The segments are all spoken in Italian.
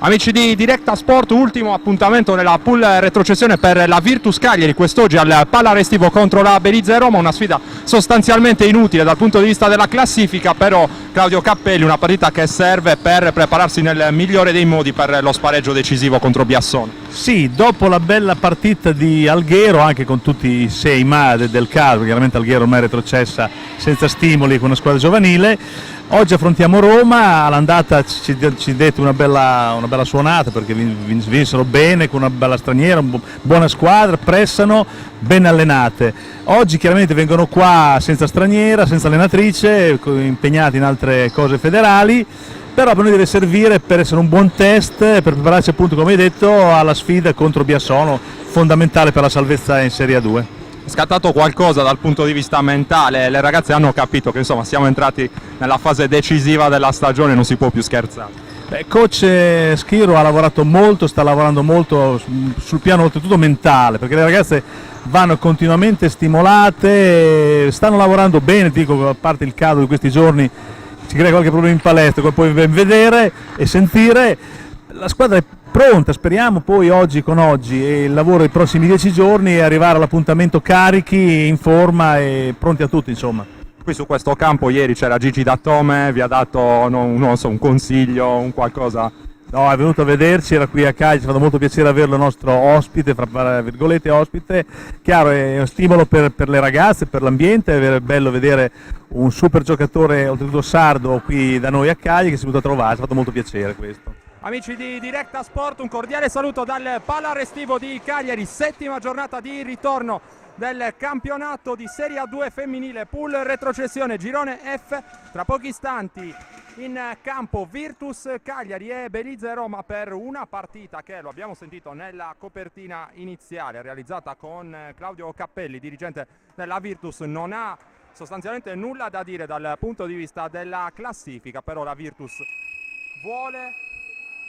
Amici di Directa Sport, ultimo appuntamento nella pool retrocessione per la Virtus Cagliari quest'oggi al Pala Restivo contro la Bellizza Roma, una sfida sostanzialmente inutile dal punto di vista della classifica, però Claudio Cappelli una partita che serve per prepararsi nel migliore dei modi per lo spareggio decisivo contro Biassono. Sì, dopo la bella partita di Alghero, anche con tutti i 6 ma del caso, chiaramente Alghero ormai è retrocessa senza stimoli con una squadra giovanile, oggi affrontiamo Roma. All'andata ci dette una bella suonata perché vinsero bene con una bella straniera, buona squadra, pressano, ben allenate. Oggi chiaramente vengono qua senza straniera, senza allenatrice, impegnati in altre cose federali, però per noi deve servire per essere un buon test, per prepararci appunto, come hai detto, alla sfida contro Biassono, fondamentale per la salvezza in Serie A2. È scattato qualcosa dal punto di vista mentale, le ragazze hanno capito che insomma siamo entrati nella fase decisiva della stagione, non si può più scherzare. Coach Schiro ha lavorato molto, sta lavorando molto sul piano oltretutto mentale, perché le ragazze vanno continuamente stimolate, stanno lavorando bene, dico, a parte il caso di questi giorni si crea qualche problema in palestra, come puoi ben vedere e sentire. La squadra è pronta, speriamo poi oggi con oggi e il lavoro dei prossimi 10 giorni e arrivare all'appuntamento carichi, in forma e pronti a tutto, insomma. Qui su questo campo ieri c'era Gigi Dattome, vi ha dato un consiglio, un qualcosa? No, è venuto a vederci, era qui a Cagliari, ci ha fatto molto piacere averlo nostro ospite, fra virgolette ospite. Chiaro, è un stimolo per le ragazze, per l'ambiente, è bello vedere un super giocatore, oltretutto sardo, qui da noi a Cagliari, che si è venuto a trovare, ci ha fatto molto piacere questo. Amici di Directa Sport, un cordiale saluto dal Pala Restivo di Cagliari, settima giornata di ritorno del campionato di Serie A2 femminile, pool retrocessione, girone F. Tra pochi istanti in campo Virtus Cagliari e Bellizza Roma per una partita che, lo abbiamo sentito nella copertina iniziale realizzata con Claudio Cappelli, dirigente della Virtus, non ha sostanzialmente nulla da dire dal punto di vista della classifica, però la Virtus vuole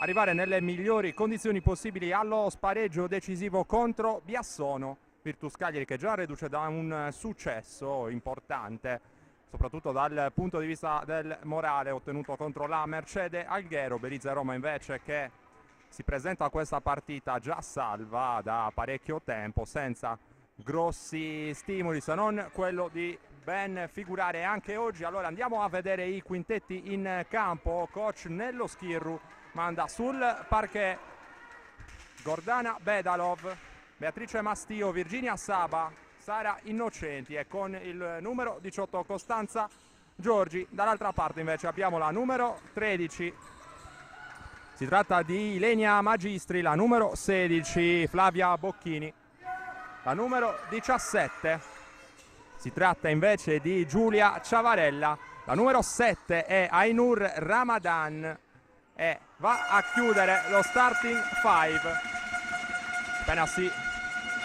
arrivare nelle migliori condizioni possibili allo spareggio decisivo contro Biassono. Virtus Cagliari che già reduce da un successo importante, soprattutto dal punto di vista del morale, ottenuto contro la Mercede Alghero. Bellizza Roma invece che si presenta a questa partita già salva da parecchio tempo, senza grossi stimoli se non quello di ben figurare anche oggi. Allora andiamo a vedere i quintetti in campo. Coach Nello Schirru manda sul parquet Gordana Bedalov, Beatrice Mastio, Virginia Saba, Sara Innocenti e con il numero 18 Costanza Giorgi. Dall'altra parte invece abbiamo la numero 13, si tratta di Ilenia Magistri, la numero 16 Flavia Bocchini, la numero 17 si tratta invece di Giulia Ciavarella, la numero 7 è Ainur Ramadan e va a chiudere lo starting 5. Appena si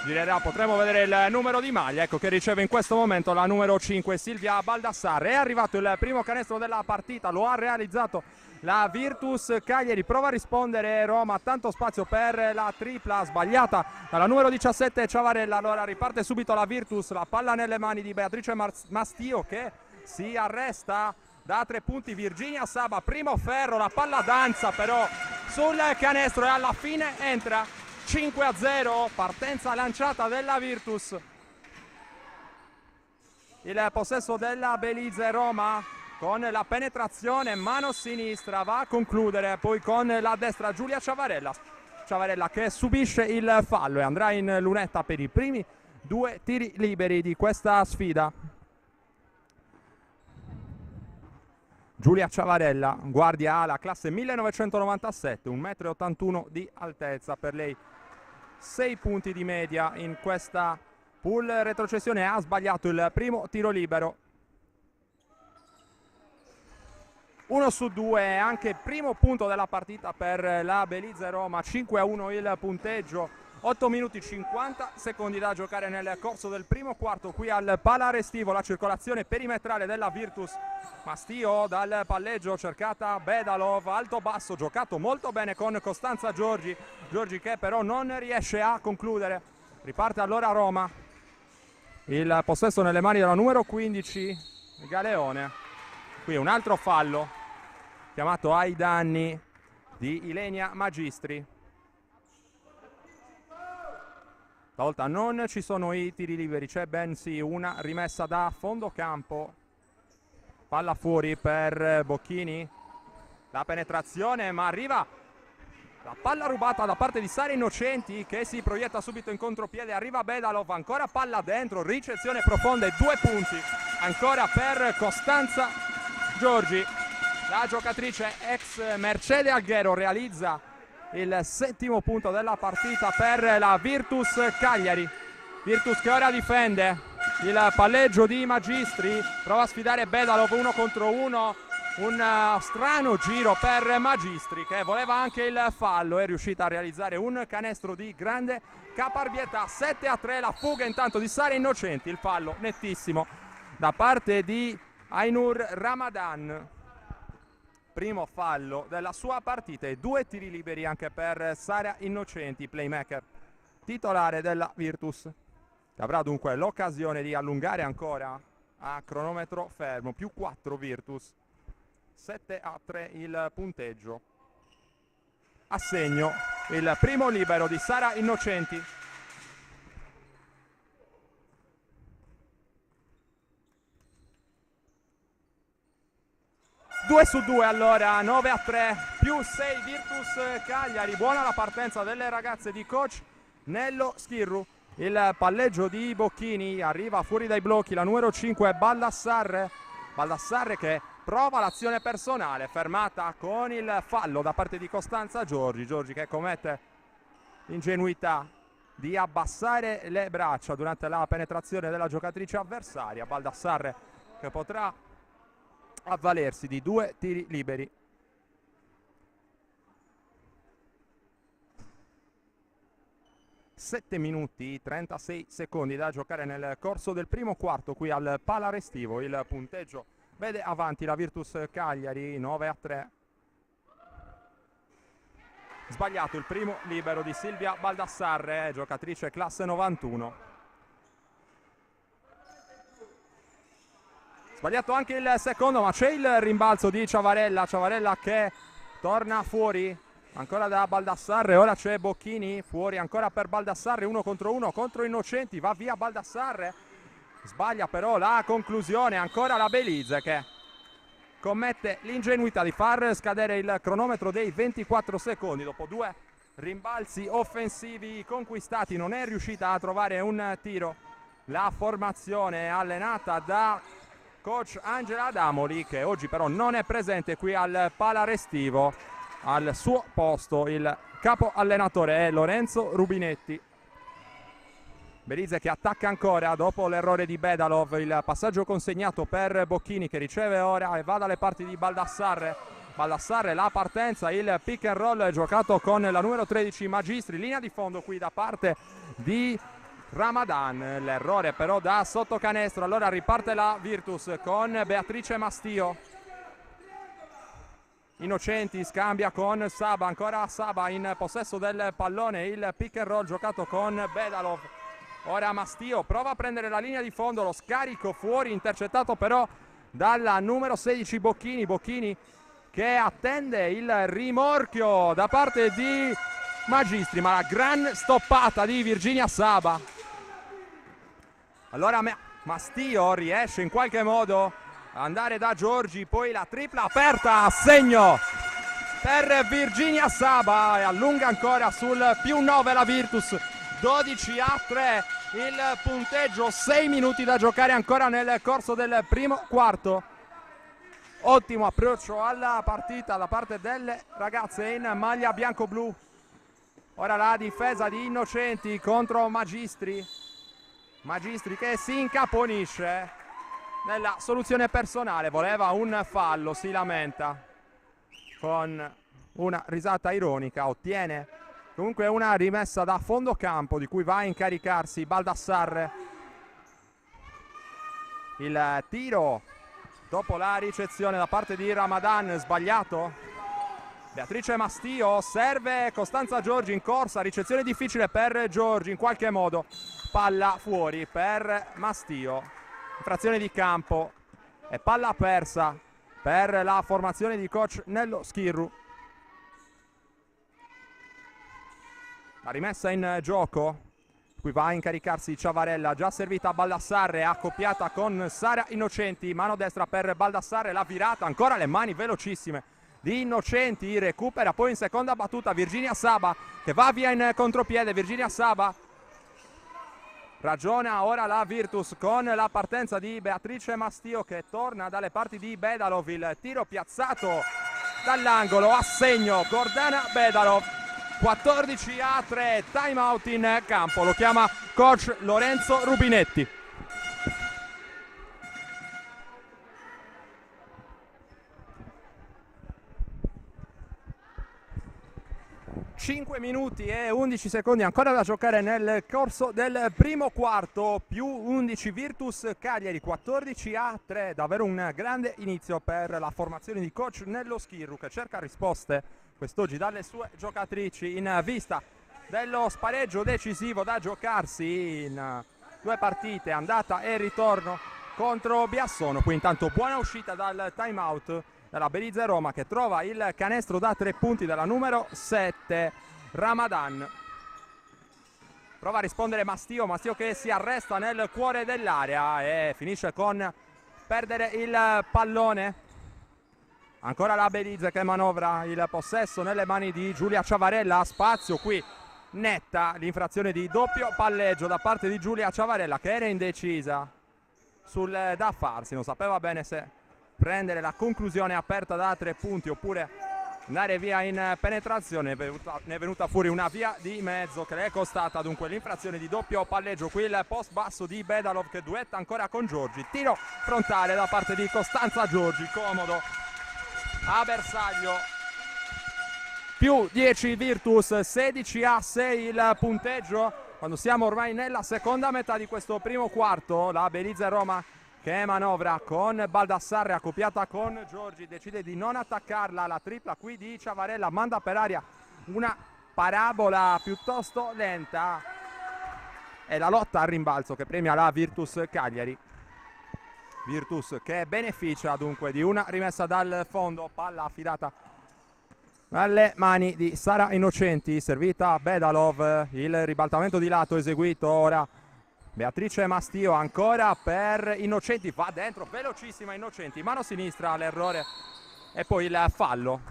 girerà potremo vedere il numero di maglia, ecco che riceve in questo momento la numero 5 Silvia Baldassarre. È arrivato il primo canestro della partita, lo ha realizzato la Virtus Cagliari, prova a rispondere Roma, tanto spazio per la tripla sbagliata dalla numero 17 Ciavarella. Allora riparte subito la Virtus, la palla nelle mani di Beatrice Mastio che si arresta da 3 punti. Virginia Saba, primo ferro, la palla danza però sul canestro e alla fine entra. 5-0, partenza lanciata della Virtus. Il possesso della Bellizza Roma con la penetrazione mano sinistra va a concludere poi con la destra Giulia Ciavarella. Ciavarella che subisce il fallo e andrà in lunetta per i primi 2 tiri liberi di questa sfida. Giulia Ciavarella, guardia ala, classe 1997, 1,81 m di altezza, per lei 6 punti di media in questa pool retrocessione. Ha sbagliato il primo tiro libero. 1 su 2, anche primo punto della partita per la Bellizza Roma, 5-1 il punteggio, 8 minuti 50 secondi da giocare nel corso del primo quarto qui al Pala Restivo. La circolazione perimetrale della Virtus, Mastio dal palleggio, cercata Bedalov, alto-basso, giocato molto bene con Costanza Giorgi che però non riesce a concludere. Riparte allora Roma, il possesso nelle mani della numero 15 Galeone. Qui un altro fallo chiamato ai danni di Ilenia Magistri. Stavolta non ci sono i tiri liberi, c'è bensì una rimessa da fondo campo. Palla fuori per Bocchini. La penetrazione, ma arriva la palla rubata da parte di Sara Innocenti, che si proietta subito in contropiede. Arriva Bedalov, ancora palla dentro, ricezione profonda e 2 punti ancora per Costanza Giorgi. La giocatrice ex Mercedes Alghero realizza il 7° punto della partita per la Virtus Cagliari. Virtus che ora difende il palleggio di Magistri, prova a sfidare Bedalov 1 contro 1. Un strano giro per Magistri, che voleva anche il fallo, è riuscita a realizzare un canestro di grande caparbietà. 7-3 la fuga intanto di Sara Innocenti, il fallo nettissimo da parte di Ainur Ramadan. Primo fallo della sua partita e 2 tiri liberi anche per Sara Innocenti, playmaker titolare della Virtus, che avrà dunque l'occasione di allungare ancora a cronometro fermo. Più 4 Virtus, 7-3 il punteggio. A segno il primo libero di Sara Innocenti. 2-2 allora, 9-3, più 6 Virtus Cagliari. Buona la partenza delle ragazze di coach Nello Schirru. Il palleggio di Bocchini, arriva fuori dai blocchi la numero 5 Baldassarre. Baldassarre che prova l'azione personale, fermata con il fallo da parte di Costanza Giorgi. Giorgi che commette l'ingenuità di abbassare le braccia durante la penetrazione della giocatrice avversaria. Baldassarre che potrà avvalersi di 2 tiri liberi. Sette minuti 36 secondi da giocare nel corso del primo quarto qui al Pala Restivo. Il punteggio vede avanti la Virtus Cagliari 9-3. Sbagliato il primo libero di Silvia Baldassarre, giocatrice classe 91. Sbagliato anche il secondo, ma c'è il rimbalzo di Ciavarella. Ciavarella che torna fuori ancora da Baldassarre. Ora c'è Bocchini fuori ancora per Baldassarre, 1 contro 1 contro Innocenti. Va via Baldassarre, sbaglia però la conclusione. Ancora la Belize che commette l'ingenuità di far scadere il cronometro dei 24 secondi. Dopo 2 rimbalzi offensivi conquistati non è riuscita a trovare un tiro la formazione allenata da coach Angela Adamoli, che oggi però non è presente qui al Pala Restivo. Al suo posto il capo allenatore è Lorenzo Rubinetti. Belize che attacca ancora dopo l'errore di Bedalov. Il passaggio consegnato per Bocchini, che riceve ora e va dalle parti di Baldassarre. Baldassarre la partenza, il pick and roll giocato con la numero 13 Magistri. Linea di fondo qui da parte di Ramadan, l'errore però da sotto canestro. Allora riparte la Virtus con Beatrice Mastio. Innocenti scambia con Saba, ancora Saba in possesso del pallone. Il pick and roll giocato con Bedalov. Ora Mastio prova a prendere la linea di fondo, lo scarico fuori, intercettato però dalla numero 16 Bocchini. Bocchini che attende il rimorchio da parte di Magistri, ma la gran stoppata di Virginia Saba. Allora Mastio riesce in qualche modo ad andare da Giorgi, poi la tripla aperta a segno per Virginia Saba e allunga ancora sul più 9 la Virtus. 12-3 il punteggio, 6 minuti da giocare ancora nel corso del primo quarto. Ottimo approccio alla partita da parte delle ragazze in maglia bianco-blu. Ora la difesa di Innocenti contro Magistri. Magistri che si incaponisce nella soluzione personale, voleva un fallo, si lamenta con una risata ironica. Ottiene comunque una rimessa da fondo campo di cui va a incaricarsi Baldassarre. Il tiro dopo la ricezione da parte di Ramadan sbagliato. Beatrice Mastio serve Costanza Giorgi in corsa, ricezione difficile per Giorgi, in qualche modo palla fuori per Mastio. Infrazione di campo e palla persa per la formazione di coach Nello Schirru. La rimessa in gioco, qui va a incaricarsi Ciavarella, già servita a Baldassarre, accoppiata con Sara Innocenti, mano destra per Baldassarre, la virata, ancora le mani velocissime di Innocenti, recupera poi in seconda battuta Virginia Saba che va via in contropiede. Virginia Saba ragiona ora la Virtus con la partenza di Beatrice Mastio che torna dalle parti di Bedalov, il tiro piazzato dall'angolo a segno Gordana Bedalov. 14-3, time out in campo, lo chiama coach Lorenzo Rubinetti. Cinque minuti e 11 secondi ancora da giocare nel corso del primo quarto, più 11 Virtus Cagliari, 14-3, davvero un grande inizio per la formazione di coach Nello Schirru che cerca risposte quest'oggi dalle sue giocatrici in vista dello spareggio decisivo da giocarsi in due partite, andata e ritorno contro Biassono. Qui intanto buona uscita dal time out della Belize Roma che trova il canestro da 3 punti della numero 7 Ramadan. Prova a rispondere Mastio che si arresta nel cuore dell'area e finisce con perdere il pallone. Ancora la Belize che manovra il possesso nelle mani di Giulia Ciavarella, spazio qui netta l'infrazione di doppio palleggio da parte di Giulia Ciavarella che era indecisa sul da farsi, non sapeva bene se prendere la conclusione aperta da 3 punti oppure andare via in penetrazione. Ne è venuta fuori una via di mezzo che le è costata dunque l'infrazione di doppio palleggio. Qui il post basso di Bedalov che duetta ancora con Giorgi, tiro frontale da parte di Costanza Giorgi, comodo a bersaglio. Più 10 Virtus, 16-6 il punteggio quando siamo ormai nella seconda metà di questo primo quarto. La Belize Roma che manovra con Baldassarre accoppiata con Giorgi, decide di non attaccarla, la tripla qui di Ciavarella manda per aria una parabola piuttosto lenta e la lotta al rimbalzo che premia la Virtus Cagliari. Virtus che beneficia dunque di una rimessa dal fondo, palla affidata alle mani di Sara Innocenti, servita a Bedalov, il ribaltamento di lato eseguito ora Beatrice Mastio, ancora per Innocenti, va dentro, velocissima Innocenti, mano sinistra all'errore e poi il fallo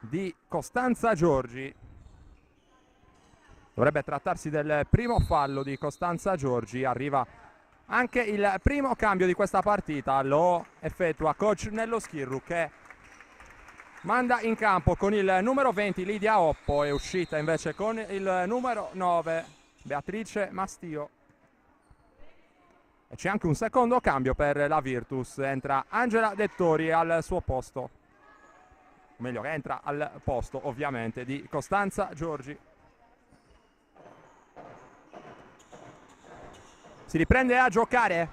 di Costanza Giorgi. Dovrebbe trattarsi del primo fallo di Costanza Giorgi, arriva anche il primo cambio di questa partita, lo effettua coach Nello Schirru che manda in campo con il numero 20 Lidia Oppo e uscita invece con il numero 9 Beatrice Mastio. E c'è anche un secondo cambio per la Virtus, entra Angela Dettori al suo posto, o meglio entra al posto ovviamente di Costanza Giorgi. Si riprende a giocare,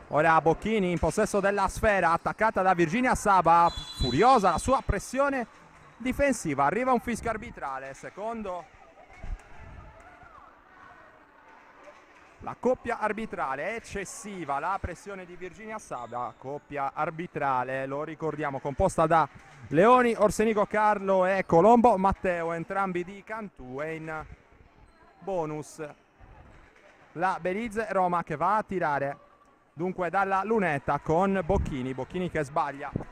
ora Bocchini in possesso della sfera, attaccata da Virginia Saba, furiosa la sua pressione difensiva, arriva un fischio arbitrale, secondo la coppia arbitrale, eccessiva la pressione di Virginia Saba, coppia arbitrale, lo ricordiamo, composta da Leoni Orsenico Carlo e Colombo Matteo, entrambi di Cantù, e in bonus la Belize Roma che va a tirare dunque dalla lunetta con Bocchini, Bocchini che sbaglia la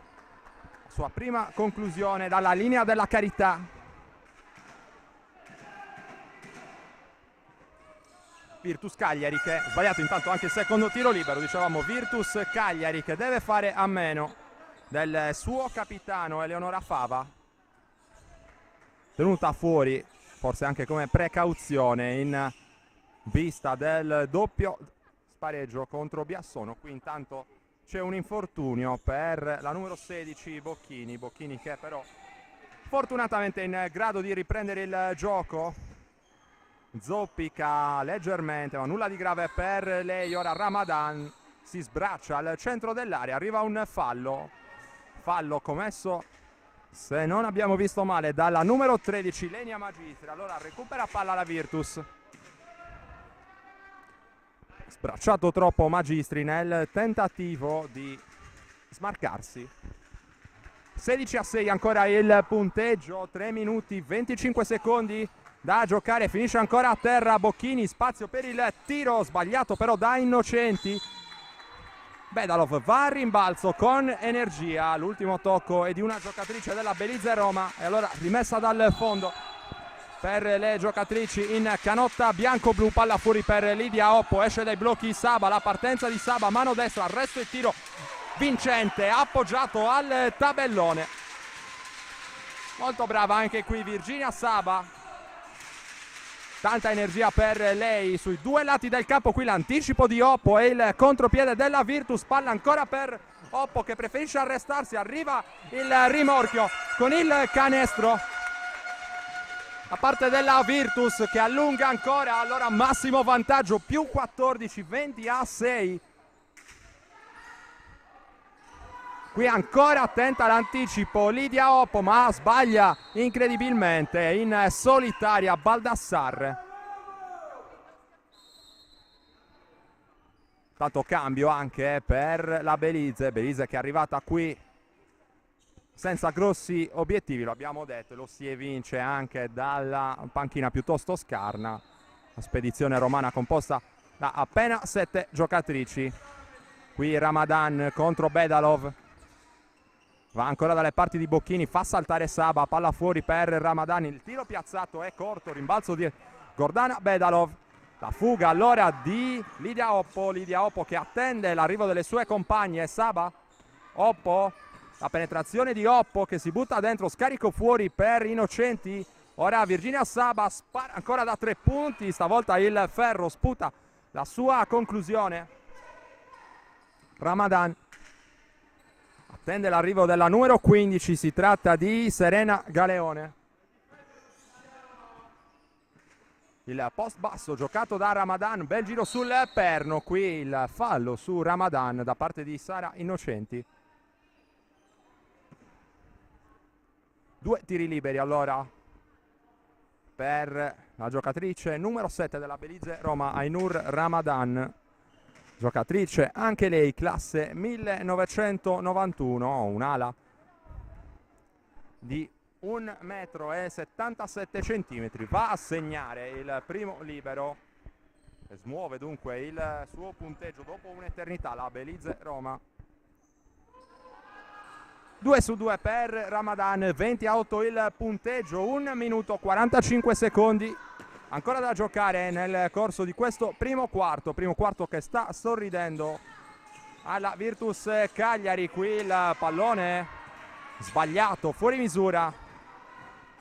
sua prima conclusione dalla linea della carità. Virtus Cagliari che ha sbagliato intanto anche il secondo tiro libero, dicevamo Virtus Cagliari che deve fare a meno del suo capitano Eleonora Fava, tenuta fuori forse anche come precauzione in vista del doppio spareggio contro Biassono. Qui intanto c'è un infortunio per la numero 16 Bocchini, Bocchini che però fortunatamente è in grado di riprendere il gioco, zoppica leggermente ma nulla di grave per lei. Ora Ramadan si sbraccia al centro dell'area, arriva un fallo commesso, se non abbiamo visto male, dalla numero 13 Lenia Magistri. Allora recupera palla la Virtus, sbracciato troppo Magistri nel tentativo di smarcarsi. 16-6 ancora il punteggio, 3 minuti 25 secondi da giocare, finisce ancora a terra Bocchini, spazio per il tiro sbagliato però da Innocenti. Bedalov va a rimbalzo con energia, l'ultimo tocco è di una giocatrice della Belize Roma e allora rimessa dal fondo per le giocatrici in canotta bianco-blu, palla fuori per Lidia Oppo, esce dai blocchi Saba, la partenza di Saba, mano destra, arresto e tiro vincente, appoggiato al tabellone. Molto brava anche qui Virginia Saba, tanta energia per lei sui due lati del campo. Qui l'anticipo di Oppo e il contropiede della Virtus, palla ancora per Oppo che preferisce arrestarsi, arriva il rimorchio con il canestro a parte della Virtus che allunga ancora, allora massimo vantaggio, più 14, 20-6. Qui ancora attenta all'anticipo Lidia Oppo, ma sbaglia incredibilmente in solitaria Baldassarre. Tanto cambio anche per la Belize che è arrivata qui senza grossi obiettivi, lo abbiamo detto, lo si evince anche dalla panchina piuttosto scarna. La spedizione romana composta da appena 7 giocatrici. Qui Ramadan contro Bedalov. Va ancora dalle parti di Bocchini, fa saltare Saba, palla fuori per Ramadan, il tiro piazzato è corto, rimbalzo di Gordana Bedalov. La fuga allora di Lidia Oppo che attende l'arrivo delle sue compagne. Saba, Oppo, la penetrazione di Oppo che si butta dentro, scarico fuori per Innocenti. Ora Virginia Saba spara ancora da 3 punti, stavolta il ferro sputa la sua conclusione. Ramadan attende l'arrivo della numero 15, si tratta di Serena Galeone. Il post basso giocato da Ramadan, bel giro sul perno, qui il fallo su Ramadan da parte di Sara Innocenti. 2 tiri liberi allora per la giocatrice numero 7 della Belize Roma, Ainur Ramadan. Giocatrice anche lei classe 1991, un'ala di 1,77 m, va a segnare il primo libero e smuove dunque il suo punteggio dopo un'eternità la Belize Roma. 2 su 2 per Ramadan, 20-8 il punteggio, 1 minuto 45 secondi ancora da giocare nel corso di questo primo quarto che sta sorridendo alla Virtus Cagliari. Qui il pallone sbagliato, fuori misura,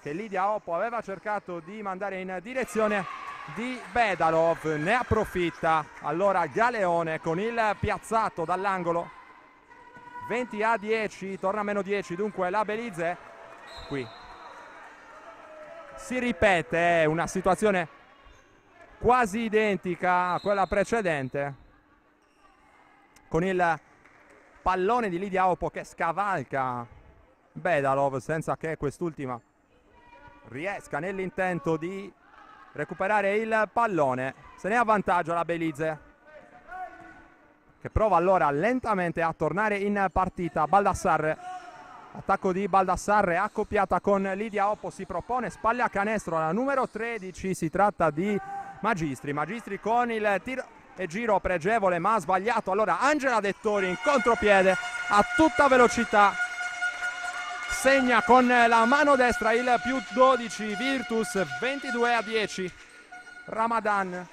che Lidia Oppo aveva cercato di mandare in direzione di Bedalov, ne approfitta allora Galeone con il piazzato dall'angolo. 20-10, torna a meno 10 dunque la Belize. Qui si ripete una situazione quasi identica a quella precedente, con il pallone di Lidia Oppo che scavalca Bedalov senza che quest'ultima riesca nell'intento di recuperare il pallone. Se ne ha vantaggio la Belize, che prova allora lentamente a tornare in partita. Baldassarre, attacco di Baldassarre accoppiata con Lidia Oppo, si propone spalle a canestro alla numero 13, si tratta di Magistri con il tiro e giro pregevole ma sbagliato. Allora Angela Dettori in contropiede a tutta velocità segna con la mano destra il più 12 Virtus, 22-10. Ramadan,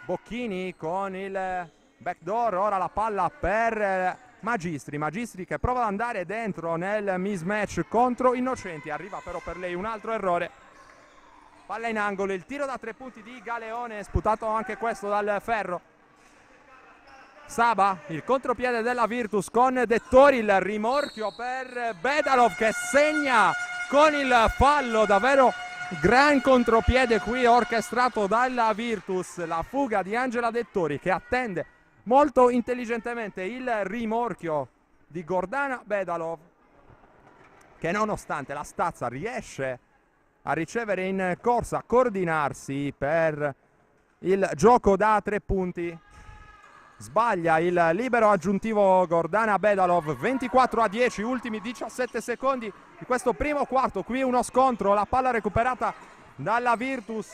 Bocchini con il backdoor, ora la palla per Magistri che prova ad andare dentro nel mismatch contro Innocenti, arriva però per lei un altro errore, palla in angolo, il tiro da 3 punti di Galeone, sputato anche questo dal ferro. Saba, il contropiede della Virtus con Dettori, il rimorchio per Bedalov che segna con il fallo, davvero gran contropiede qui orchestrato dalla Virtus. La fuga di Angela Dettori che attende molto intelligentemente il rimorchio di Gordana Bedalov, che nonostante la stazza riesce a ricevere in corsa, a coordinarsi per il gioco da 3 punti. sbaglia il libero aggiuntivo Gordana Bedalov. 24-10, ultimi 17 secondi di questo primo quarto. Qui uno scontro, la palla recuperata dalla Virtus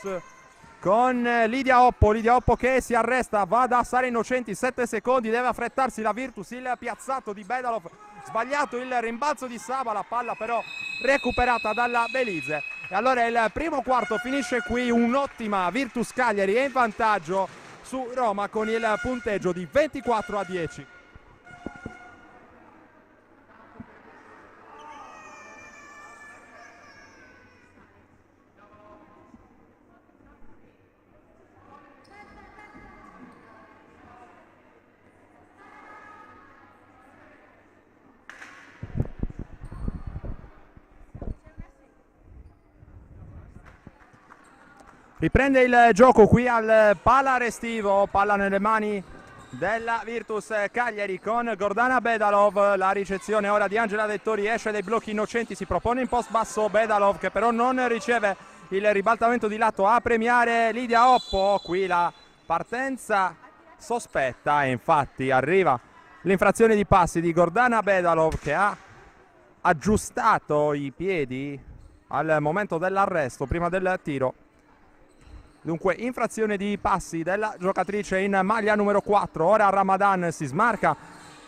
con Lidia Oppo che si arresta, va da Sara Innocenti, 7 secondi, deve affrettarsi la Virtus. Il piazzato di Bedalov, sbagliato il rimbalzo di Saba, la palla però recuperata dalla Belize. E allora il primo quarto finisce qui, un'ottima Virtus Cagliari è in vantaggio su Roma con il punteggio di 24-10. Riprende il gioco qui al Pala Restivo, palla nelle mani della Virtus Cagliari con Gordana Bedalov. La ricezione ora di Angela Dettori, esce dai blocchi Innocenti, si propone in post basso Bedalov che però non riceve il ribaltamento di lato a premiare Lidia Oppo. Qui la partenza sospetta e infatti arriva l'infrazione di passi di Gordana Bedalov che ha aggiustato i piedi al momento dell'arresto prima del tiro. Dunque infrazione di passi della giocatrice in maglia numero 4. Ora Ramadan si smarca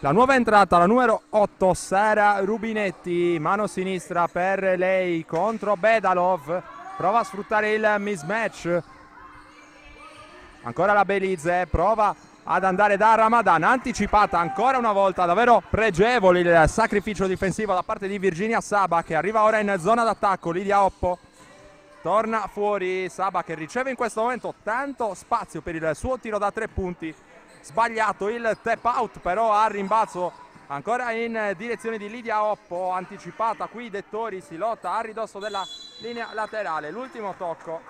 la nuova entrata, la numero 8 Sara Rubinetti, mano sinistra per lei contro Bedalov, prova a sfruttare il mismatch. Ancora la Belize, prova ad andare da Ramadan, anticipata ancora una volta, davvero pregevole il sacrificio difensivo da parte di Virginia Saba che arriva ora in zona d'attacco. Lidia Oppo torna fuori, Saba che riceve in questo momento tanto spazio per il suo tiro da 3 punti, sbagliato il tap out però a rimbalzo ancora in direzione di Lidia Oppo, anticipata qui Dettori, si lotta a ridosso della linea laterale. L'ultimo tocco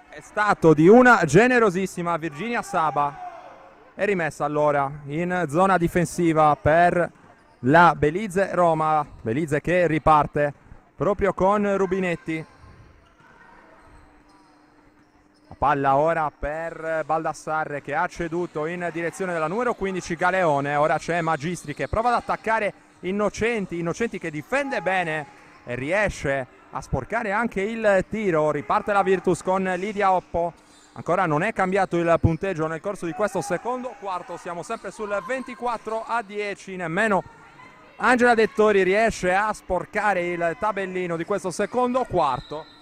è stato di una generosissima Virginia Saba e rimessa allora in zona difensiva per la Belize Roma, Belize che riparte proprio con Rubinetti. La palla ora per Baldassarre che ha ceduto in direzione della numero 15 Galeone. Ora c'è Magistri che prova ad attaccare Innocenti che difende bene e riesce a sporcare anche il tiro. Riparte la Virtus con Lidia Oppo. Ancora non è cambiato il punteggio nel corso di questo secondo quarto, siamo sempre sul 24-10, nemmeno Angela Dettori riesce a sporcare il tabellino di questo secondo quarto.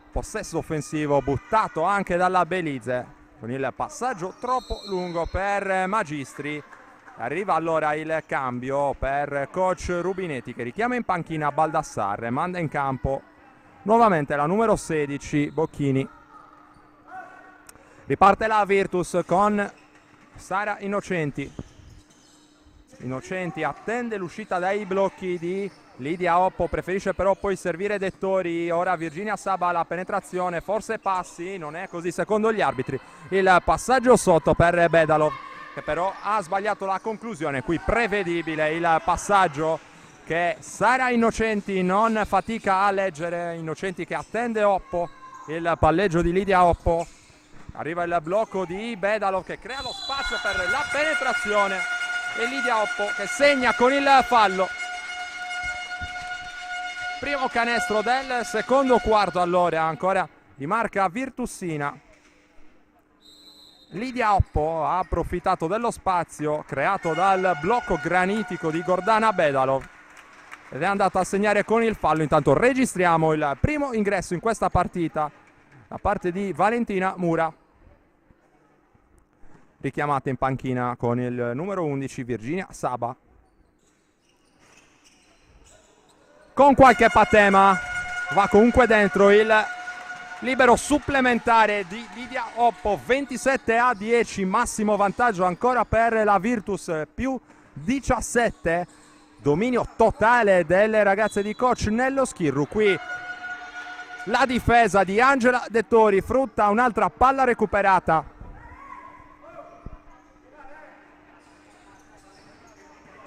Possesso offensivo buttato anche dalla Belize con il passaggio troppo lungo per Magistri. Arriva allora il cambio per coach Rubinetti che richiama in panchina Baldassarre, manda in campo nuovamente la numero 16 Bocchini. Riparte la Virtus con Sara Innocenti. Innocenti attende l'uscita dai blocchi di Lidia Oppo, preferisce però poi servire Dettori. Ora Virginia Saba la penetrazione, forse passi, non è così secondo gli arbitri. Il passaggio sotto per Bedalov che però ha sbagliato la conclusione. Qui prevedibile il passaggio che Sara Innocenti non fatica a leggere. Innocenti che attende Oppo, il palleggio di Lidia Oppo. Arriva il blocco di Bedalov che crea lo spazio per la penetrazione e Lidia Oppo che segna con il fallo. Primo canestro del secondo quarto allora, ancora di marca virtussina. Lidia Oppo ha approfittato dello spazio creato dal blocco granitico di Gordana Bedalov ed è andata a segnare con il fallo. Intanto registriamo il primo ingresso in questa partita da parte di Valentina Mura, richiamata in panchina con il numero 11 Virginia Saba. Con qualche patema va comunque dentro il libero supplementare di Lidia Oppo. 27-10, massimo vantaggio ancora per la Virtus, più 17, dominio totale delle ragazze di coach Nello Schirru. Qui la difesa di Angela Dettori frutta un'altra palla recuperata.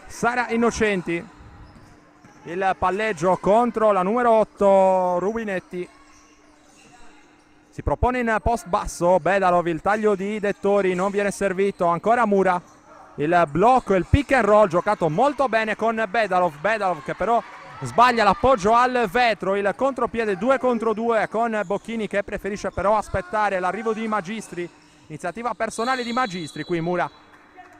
Sara Innocenti, il palleggio contro la numero 8 Rubinetti. Si Si propone in post basso Bedalov, il taglio di Dettori non viene servito, ancora Mura, il blocco, il pick and roll giocato molto bene con Bedalov che però sbaglia l'appoggio al vetro, il contropiede 2 contro 2 con Bocchini che preferisce però aspettare l'arrivo di Magistri, iniziativa personale di Magistri. Qui Mura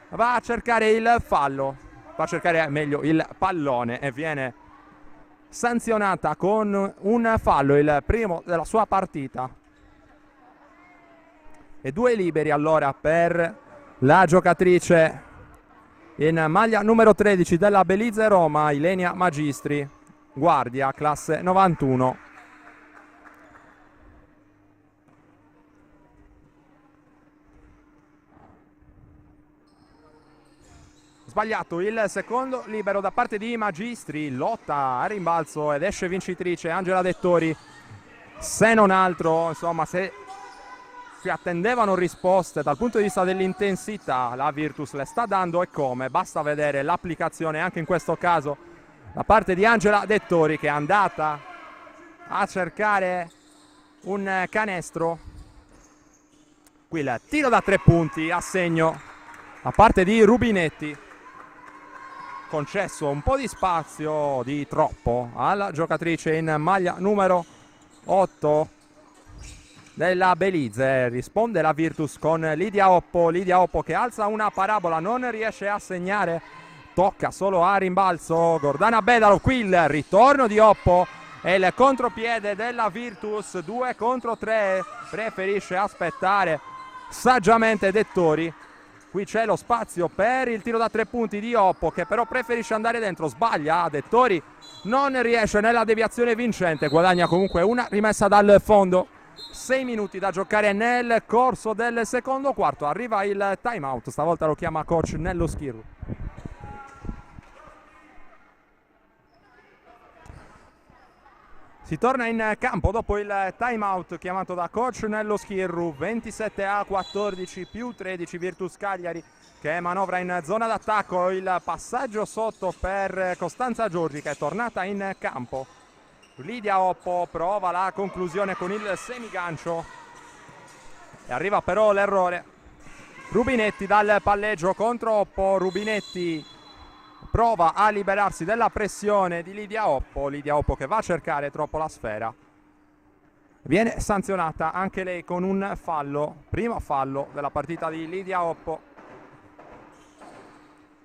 va a cercare il fallo, va a cercare meglio il pallone e viene sanzionata con un fallo, il primo della sua partita. E 2 liberi allora per la giocatrice in maglia numero 13 della Belize Roma, Ilenia Magistri, guardia, classe 91. Sbagliato il secondo libero da parte di Magistri, lotta a rimbalzo ed esce vincitrice Angela Dettori. Se non altro, insomma, se si attendevano risposte dal punto di vista dell'intensità, la Virtus le sta dando, e come, basta vedere l'applicazione anche in questo caso da parte di Angela Dettori, che è andata a cercare un canestro. Qui il tiro da 3 punti a segno da parte di Rubinetti, concesso un po' di spazio, di troppo, alla giocatrice in maglia numero 8 della Belize. Risponde la Virtus con Lidia Oppo che alza una parabola, non riesce a segnare, tocca solo a rimbalzo Gordana Bedalov. Qui il ritorno di Oppo e il contropiede della Virtus, 2 contro 3, preferisce aspettare saggiamente Dettori. Qui c'è lo spazio per il tiro da 3 punti di Oppo, che però preferisce andare dentro, sbaglia Dettori, non riesce nella deviazione vincente, guadagna comunque una rimessa dal fondo. 6 minuti da giocare nel corso del secondo quarto, arriva il time out, stavolta lo chiama coach Nello Schirru. Si torna in campo dopo il time out chiamato da coach Nello Schirru. 27-14 più 13 Virtus Cagliari che manovra in zona d'attacco. Il passaggio sotto per Costanza Giorgi, che è tornata in campo. Lidia Oppo prova la conclusione con il semigancio e arriva però l'errore. Rubinetti dal palleggio contro Oppo. Rubinetti prova a liberarsi della pressione di Lidia Oppo che va a cercare troppo la sfera. Viene sanzionata anche lei con un fallo, primo fallo della partita di Lidia Oppo.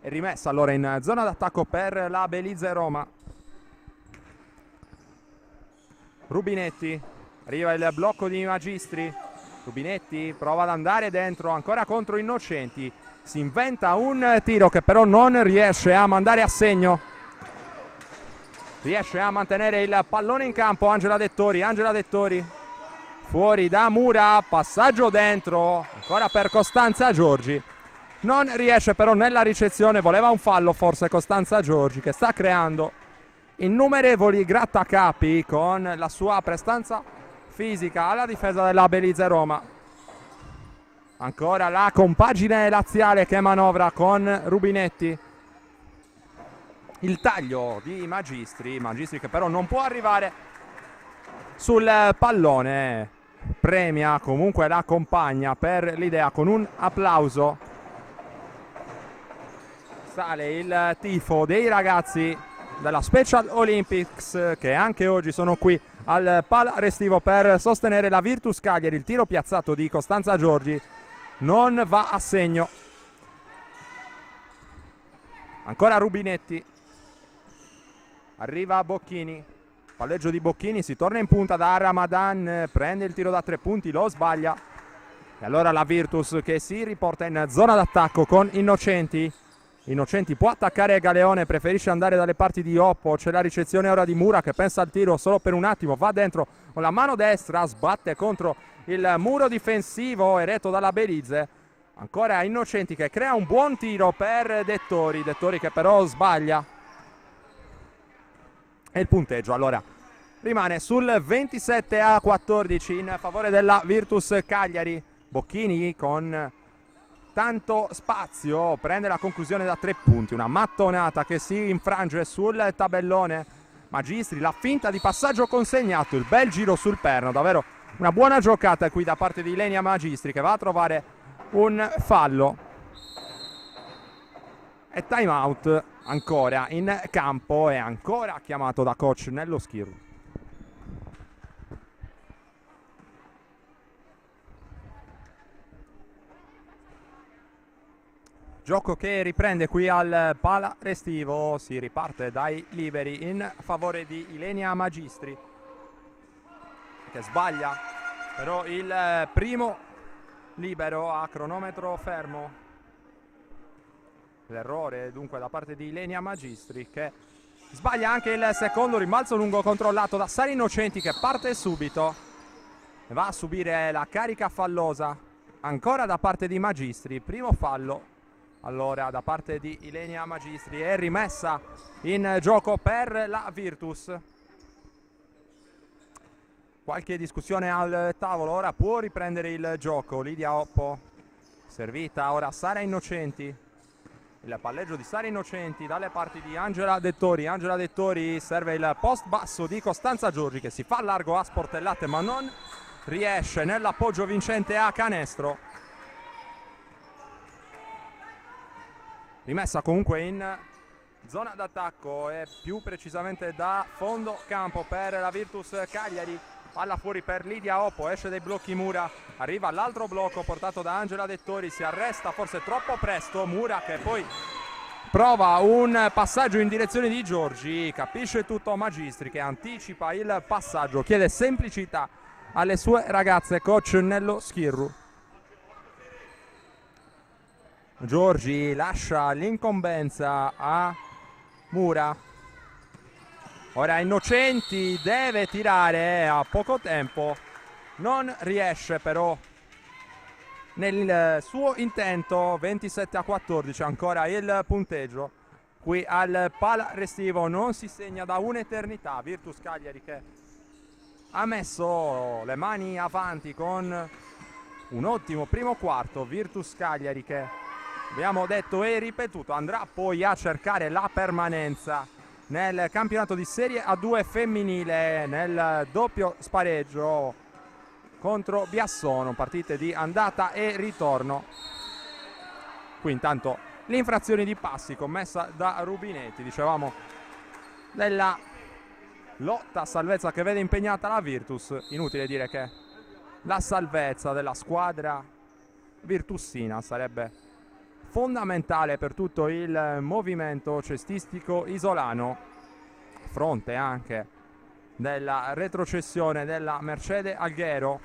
È rimessa allora in zona d'attacco per la Belize Roma. Rubinetti, arriva il blocco di Magistri. Rubinetti prova ad andare dentro, ancora contro Innocenti. Si inventa un tiro che però non riesce a mandare a segno. Riesce a mantenere il pallone in campo Angela Dettori. Fuori da Mura, passaggio dentro, ancora per Costanza Giorgi. Non riesce però nella ricezione, voleva un fallo forse Costanza Giorgi, che sta creando innumerevoli grattacapi con la sua prestanza fisica alla difesa della Belize Roma. Ancora la compagine laziale che manovra con Rubinetti. Il taglio di Magistri che però non può arrivare sul pallone. Premia comunque la compagna per l'idea con un applauso. Sale il tifo dei ragazzi della Special Olympics, che anche oggi sono qui al Pala Restivo per sostenere la Virtus Cagliari. Il tiro piazzato di Costanza Giorgi non va a segno. Ancora Rubinetti, arriva Bocchini, palleggio di Bocchini, si torna in punta da Ramadan, prende il tiro da 3 punti, lo sbaglia e allora la Virtus che si riporta in zona d'attacco con Innocenti. Può attaccare Galeone, preferisce andare dalle parti di Oppo. C'è la ricezione ora di Mura che pensa al tiro solo per un attimo, va dentro con la mano destra, sbatte contro il muro difensivo eretto dalla Belize. Ancora Innocenti che crea un buon tiro per Dettori che però sbaglia. E il punteggio allora rimane sul 27-14 in favore della Virtus Cagliari. Bocchini con tanto spazio prende la conclusione da 3 punti, una mattonata che si infrange sul tabellone. Magistri, la finta di passaggio consegnato, il bel giro sul perno, davvero Una buona giocata qui da parte di Ilenia Magistri, che va a trovare un fallo. E time out ancora in campo e ancora chiamato da coach Nello Schirru. Gioco che riprende qui al Pala Restivo, si riparte dai liberi in favore di Ilenia Magistri, che sbaglia, però il primo libero a cronometro fermo. L'errore dunque da parte di Ilenia Magistri, che sbaglia anche il secondo rimbalzo lungo controllato da Sara Innocenti, che parte subito e va a subire la carica fallosa ancora da parte di Magistri. Primo fallo allora da parte di Ilenia Magistri, è rimessa in gioco per la Virtus. Qualche discussione al tavolo, ora può riprendere il gioco Lidia Oppo, servita ora Sara Innocenti, il palleggio di Sara Innocenti dalle parti di Angela Dettori. Angela Dettori serve il post basso di Costanza Giorgi, che si fa largo a sportellate ma non riesce nell'appoggio vincente a canestro. Rimessa comunque in zona d'attacco e più precisamente da fondo campo per la Virtus Cagliari. Palla fuori per Lidia Oppo, esce dai blocchi Mura, arriva l'altro blocco portato da Angela Dettori, si arresta forse troppo presto Mura, che poi prova un passaggio in direzione di Giorgi, capisce tutto Magistri, che anticipa il passaggio, chiede semplicità alle sue ragazze, coach Nello Schirru. Giorgi lascia l'incombenza a Mura. Ora Innocenti deve tirare a poco tempo, non riesce però nel suo intento. 27-14 ancora il punteggio qui al Pala Restivo, non si segna da un'eternità. Virtus Cagliari che ha messo le mani avanti con un ottimo primo quarto. Virtus Cagliari che, abbiamo detto e ripetuto, andrà poi a cercare la permanenza nel campionato di Serie A2 femminile nel doppio spareggio contro Biassono, partite di andata e ritorno. Qui intanto l'infrazione di passi commessa da Rubinetti, dicevamo della lotta a salvezza che vede impegnata la Virtus. Inutile dire che la salvezza della squadra virtussina sarebbe fondamentale per tutto il movimento cestistico isolano, a fronte anche della retrocessione della Mercedes Alghero.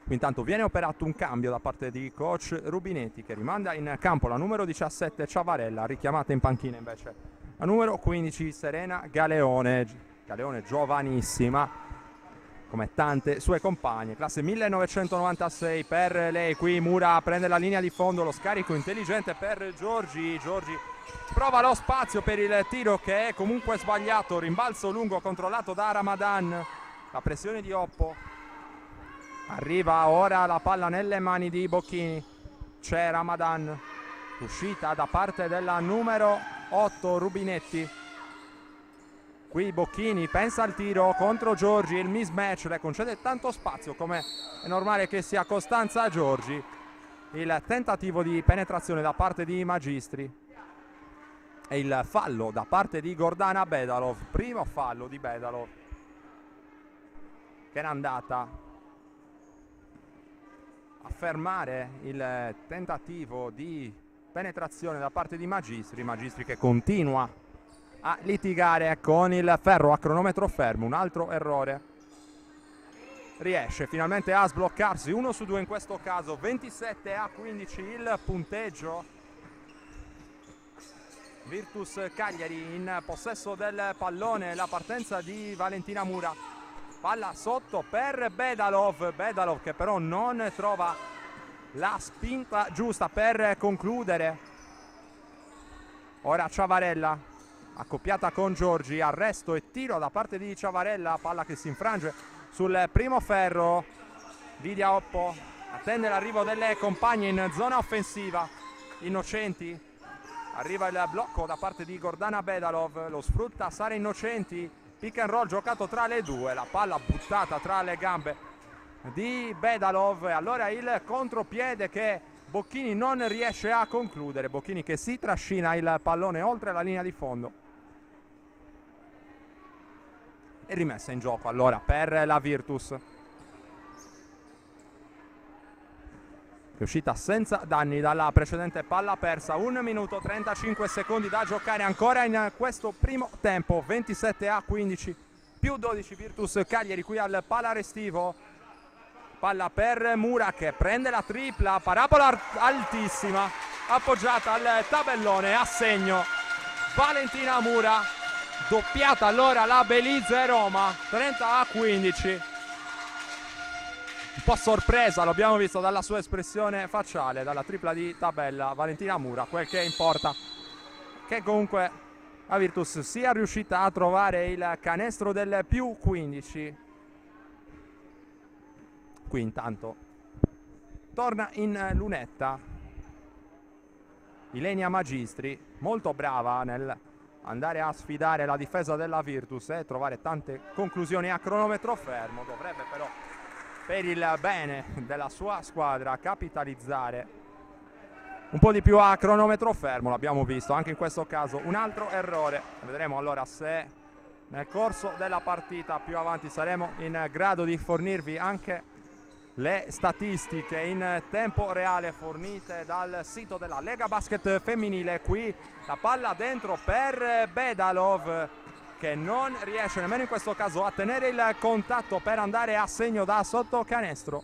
Intanto viene operato un cambio da parte di coach Rubinetti, che rimanda in campo la numero 17 Ciavarella, richiamata in panchina invece la numero 15 Serena Galeone. Galeone giovanissima come tante sue compagne, classe 1996 per lei. Qui Mura prende la linea di fondo, lo scarico intelligente per Giorgi. Giorgi prova lo spazio per il tiro, che è comunque sbagliato. Rimbalzo lungo controllato da Ramadan, la pressione di Oppo. Arriva ora la palla nelle mani di Bocchini, c'è Ramadan, uscita da parte della numero 8 Rubinetti. Qui Bocchini pensa al tiro contro Giorgi, il mismatch le concede tanto spazio, come è normale che sia Costanza Giorgi. Il tentativo di penetrazione da parte di Magistri e il fallo da parte di Gordana Bedalov, primo fallo di Bedalov, che era andata a fermare il tentativo di penetrazione da parte di Magistri. Magistri che continua a litigare con il ferro a cronometro fermo, un altro errore. Riesce finalmente a sbloccarsi, 1 su 2 in questo caso, 27-15 il punteggio. Virtus Cagliari in possesso del pallone, la partenza di Valentina Mura. Palla sotto per Bedalov, Bedalov che però non trova la spinta giusta per concludere. Ora Ciavarella, accoppiata con Giorgi, arresto e tiro da parte di Ciavarella, palla che si infrange sul primo ferro. Lidia Oppo attende l'arrivo delle compagne in zona offensiva. Innocenti, arriva il blocco da parte di Gordana Bedalov, lo sfrutta Sara Innocenti, pick and roll giocato tra le due, la palla buttata tra le gambe di Bedalov, e allora il contropiede che Bocchini non riesce a concludere. Bocchini che si trascina il pallone oltre la linea di fondo. E rimessa in gioco allora per la Virtus, che è uscita senza danni dalla precedente palla persa. 1 minuto 35 secondi da giocare ancora in questo primo tempo. 27-15, più 12 Virtus Cagliari qui al Pala Restivo. Palla per Mura che prende la tripla, parabola altissima, appoggiata al tabellone, a segno Valentina Mura. Doppiata allora la Belize Roma, 30-15. Un po' sorpresa, lo abbiamo visto dalla sua espressione facciale, dalla tripla di tabella Valentina Mura. Quel che importa che comunque la Virtus sia riuscita a trovare il canestro del più 15. Qui intanto torna in lunetta Ilenia Magistri, molto brava nel andare a sfidare la difesa della Virtus e trovare tante conclusioni a cronometro fermo. Dovrebbe però, per il bene della sua squadra, capitalizzare un po' di più a cronometro fermo. L'abbiamo visto anche in questo caso, un altro errore. Vedremo allora se nel corso della partita più avanti saremo in grado di fornirvi anche le statistiche in tempo reale fornite dal sito della Lega Basket Femminile. Qui la palla dentro per Bedalov, che non riesce nemmeno in questo caso a tenere il contatto per andare a segno da sotto canestro.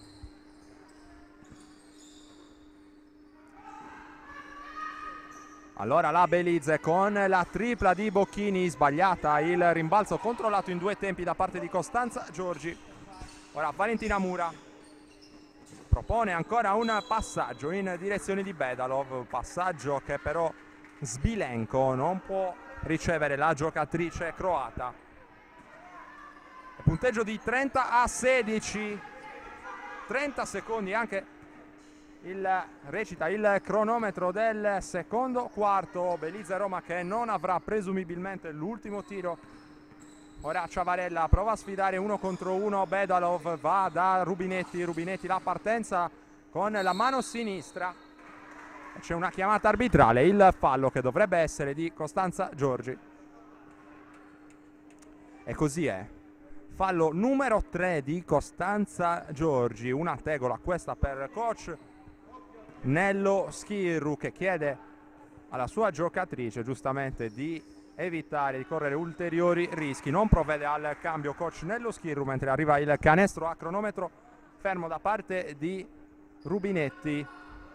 Allora la Belize con la tripla di Bocchini, sbagliata, il rimbalzo controllato in due tempi da parte di Costanza Giorgi. Ora Valentina Mura propone ancora un passaggio in direzione di Bedalov, passaggio che però Sbilenko non può ricevere, la giocatrice croata. Punteggio di 30-16, 30 secondi anche recita il cronometro del secondo quarto. Belize Roma che non avrà presumibilmente l'ultimo tiro. Ora Ciavarella prova a sfidare 1 contro 1 Bedalov, va da Rubinetti, Rubinetti la partenza con la mano sinistra. C'è una chiamata arbitrale, il fallo che dovrebbe essere di Costanza Giorgi. E così è. Fallo numero 3 di Costanza Giorgi, una tegola questa per coach Nello Schirru, che chiede alla sua giocatrice giustamente di evitare di correre ulteriori rischi. Non provvede al cambio coach Nello Schirru, mentre arriva il canestro a cronometro fermo da parte di Rubinetti.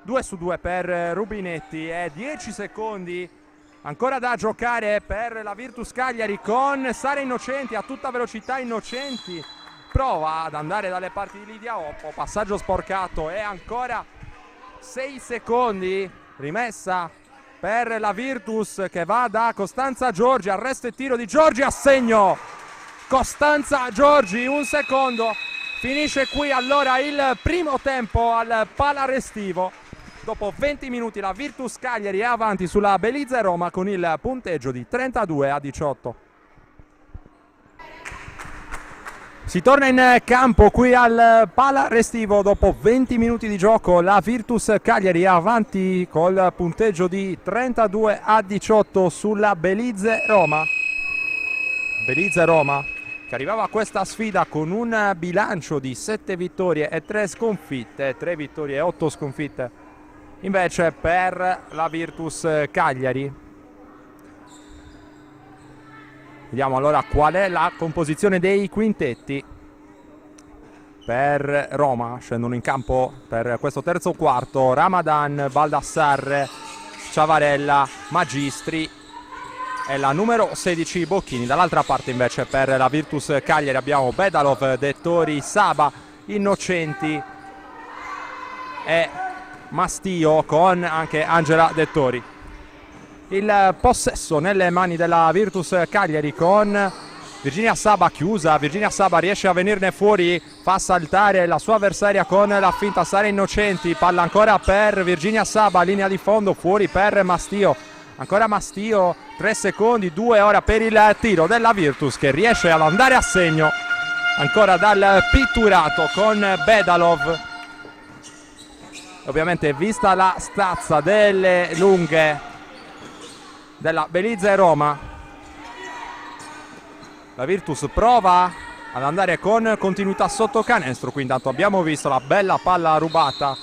2 su 2 per Rubinetti e 10 secondi ancora da giocare per la Virtus Cagliari con Sara Innocenti a tutta velocità. Innocenti prova ad andare dalle parti di Lidia Oppo, passaggio sporcato e ancora 6 secondi, rimessa per la Virtus che va da Costanza Giorgi, arresto e tiro di Giorgi, a segno Costanza Giorgi. Un secondo, finisce qui allora il primo tempo al Pala Restivo. Dopo 20 minuti la Virtus Cagliari è avanti sulla Belize Roma con il punteggio di 32-18. Si torna in campo qui al Pala Restivo dopo 20 minuti di gioco. La Virtus Cagliari è avanti col punteggio di 32-18 sulla Belize Roma. Belize Roma che arrivava a questa sfida con un bilancio di 7 vittorie e 3 sconfitte, 3 vittorie e 8 sconfitte invece per la Virtus Cagliari. Vediamo allora qual è la composizione dei quintetti per Roma. Scendono in campo per questo terzo quarto Ramadan, Baldassarre, Ciavarella, Magistri e la numero 16 Bocchini. Dall'altra parte invece per la Virtus Cagliari abbiamo Bedalov, Dettori, Saba, Innocenti e Mastio con anche Angela Dettori. Il possesso nelle mani della Virtus Cagliari con Virginia Saba chiusa. Virginia Saba riesce a venirne fuori, fa saltare la sua avversaria con la finta Sara Innocenti. Palla ancora per Virginia Saba, linea di fondo, fuori per Mastio. Ancora Mastio, 3 secondi, 2 ora per il tiro della Virtus che riesce ad andare a segno ancora dal pitturato con Bedalov. Ovviamente vista la stazza delle lunghe della Belize Roma, la Virtus prova ad andare con continuità sotto canestro. Qui intanto abbiamo visto la bella palla rubata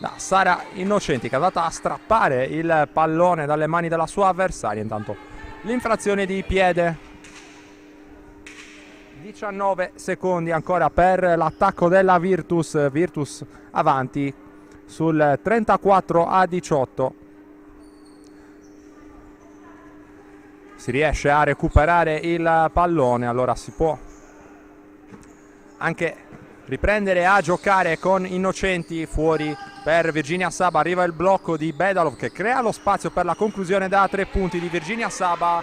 da Sara Innocenti che è andata a strappare il pallone dalle mani della sua avversaria. Intanto l'infrazione di piede. 19 secondi ancora per l'attacco della Virtus. Virtus avanti sul 34-18. Si riesce a recuperare il pallone, allora si può anche riprendere a giocare con Innocenti. Fuori per Virginia Saba, arriva il blocco di Bedalov che crea lo spazio per la conclusione da 3 punti di Virginia Saba.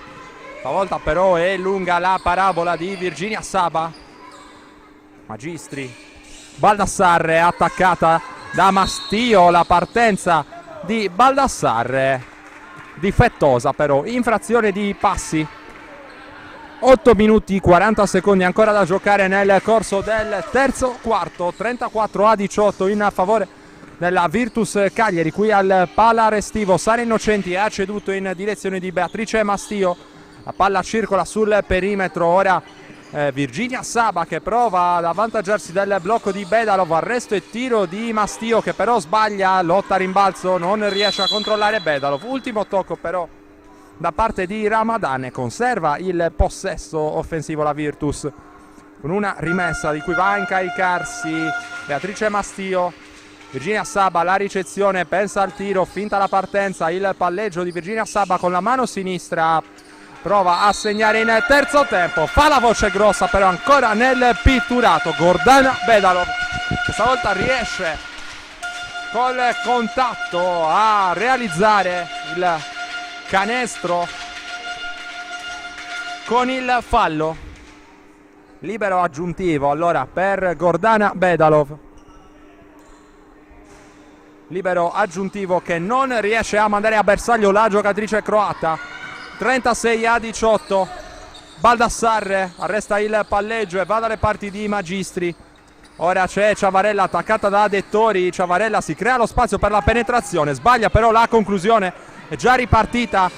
Stavolta però è lunga la parabola di Virginia Saba. Magistri, Baldassarre attaccata da Mastio, la partenza di Baldassarre difettosa però, infrazione di passi. 8 minuti 40 secondi ancora da giocare nel corso del terzo quarto. 34-18 in favore della Virtus Cagliari. Qui al pala restivo Sara Innocenti ha ceduto in direzione di Beatrice Mastio. La palla circola sul perimetro, ora Virginia Saba che prova ad avvantaggiarsi del blocco di Bedalov. Arresto e tiro di Mastio che però sbaglia, lotta a rimbalzo, non riesce a controllare Bedalov. Ultimo tocco però da parte di Ramadan, conserva il possesso offensivo la Virtus con una rimessa di cui va a incaricarsi Beatrice Mastio. Virginia Saba, la ricezione, pensa al tiro, finta la partenza, il palleggio di Virginia Saba con la mano sinistra, prova a segnare in terzo tempo, fa la voce grossa però ancora nel pitturato Gordana Bedalov, questa volta riesce col contatto a realizzare il canestro con il fallo. Libero aggiuntivo allora per Gordana Bedalov, libero aggiuntivo che non riesce a mandare a bersaglio la giocatrice croata. 36-18, Baldassarre arresta il palleggio e va dalle parti di Magistri. Ora c'è Ciavarella attaccata da Dettori, Ciavarella si crea lo spazio per la penetrazione, sbaglia però la conclusione, è già ripartita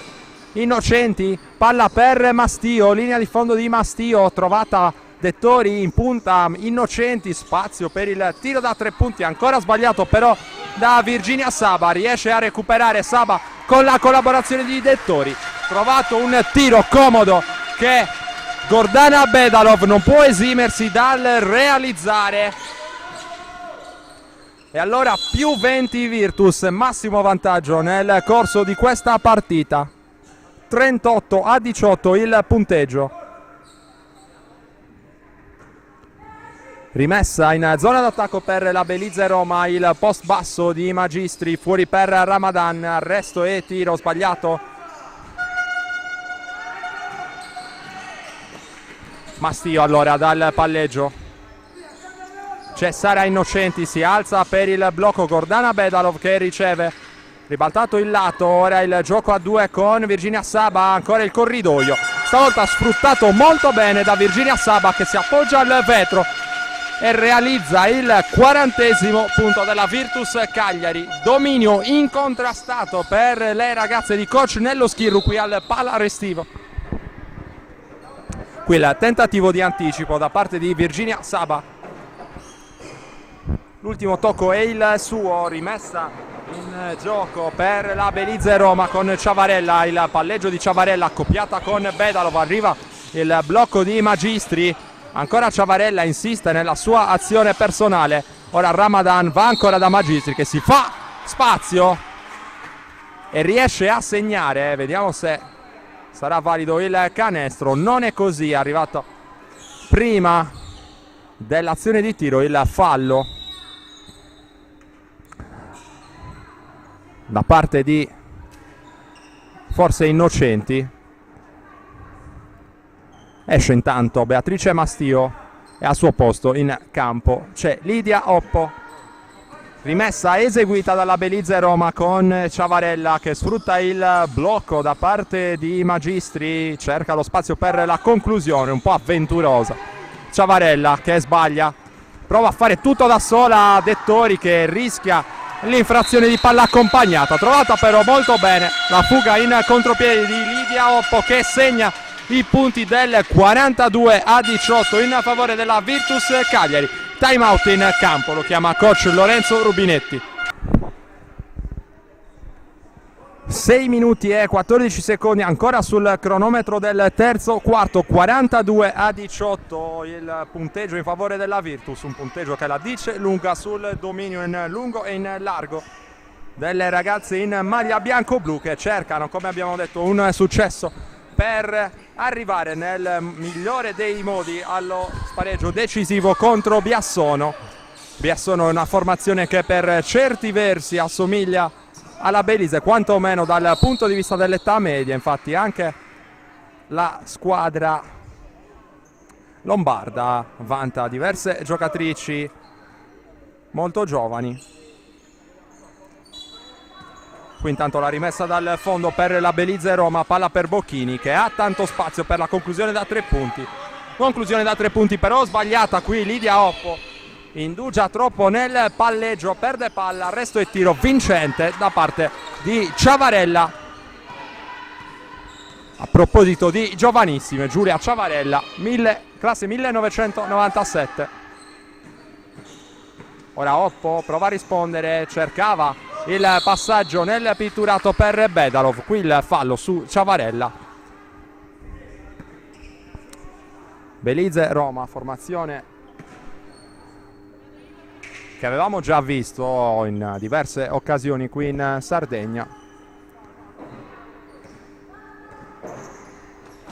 Innocenti, palla per Mastio, linea di fondo di Mastio, trovata Dettori in punta, Innocenti, spazio per il tiro da 3 punti, ancora sbagliato però da Virginia Saba, riesce a recuperare Saba con la collaborazione di Dettori, trovato un tiro comodo che Gordana Bedalov non può esimersi dal realizzare. E allora più 20 Virtus, massimo vantaggio nel corso di questa partita. 38-18 il punteggio. Rimessa in zona d'attacco per la Belize Roma, il post basso di Magistri, fuori per Ramadan, arresto e tiro sbagliato. Mastio allora dal palleggio, c'è Sara Innocenti, si alza per il blocco Gordana Bedalov che riceve, ribaltato il lato, ora il gioco a 2 con Virginia Saba, ancora il corridoio, stavolta sfruttato molto bene da Virginia Saba che si appoggia al vetro e realizza il 40° punto della Virtus Cagliari. Dominio incontrastato per le ragazze di coach Nello Schirru qui al pala restivo. Qui il tentativo di anticipo da parte di Virginia Saba. L'ultimo tocco è il suo, rimessa in gioco per la Belize Roma con Ciavarella, il palleggio di Ciavarella accoppiata con Bedalov, arriva il blocco di Magistri. Ancora Ciavarella insiste nella sua azione personale, ora Ramadan va ancora da Magistri che si fa spazio e riesce a segnare, vediamo se sarà valido il canestro, non è così, è arrivato prima dell'azione di tiro il fallo da parte di forse Innocenti. Esce intanto Beatrice Mastio e al suo posto in campo c'è Lidia Oppo. Rimessa eseguita dalla Belize Roma con Ciavarella che sfrutta il blocco da parte di Magistri, cerca lo spazio per la conclusione, un po' avventurosa. Ciavarella che sbaglia, prova a fare tutto da sola Dettori che rischia l'infrazione di palla accompagnata, trovata però molto bene la fuga in contropiede di Lidia Oppo che segna i punti del 42-18 in favore della Virtus Cagliari. Time out in campo, lo chiama coach Lorenzo Rubinetti. 6 minuti e 14 secondi ancora sul cronometro del terzo quarto, 42-18 il punteggio in favore della Virtus, un punteggio che la dice lunga sul dominio in lungo e in largo delle ragazze in maglia bianco-blu che cercano, come abbiamo detto, un successo per arrivare nel migliore dei modi allo spareggio decisivo contro Biassono. Biassono è una formazione che per certi versi assomiglia alla Belize, quantomeno dal punto di vista dell'età media, infatti anche la squadra lombarda vanta diverse giocatrici molto giovani. Qui intanto la rimessa dal fondo per la Belize Roma, palla per Bocchini che ha tanto spazio per la conclusione da 3 punti. Conclusione da 3 punti però sbagliata qui Lidia Oppo, indugia troppo nel palleggio, perde palla, arresto e tiro vincente da parte di Ciavarella. A proposito di giovanissime, Giulia Ciavarella, classe 1997. Ora Oppo prova a rispondere, cercava il passaggio nel pitturato per Bedalov, qui il fallo su Ciavarella. Belize Roma, formazione che avevamo già visto in diverse occasioni qui in Sardegna.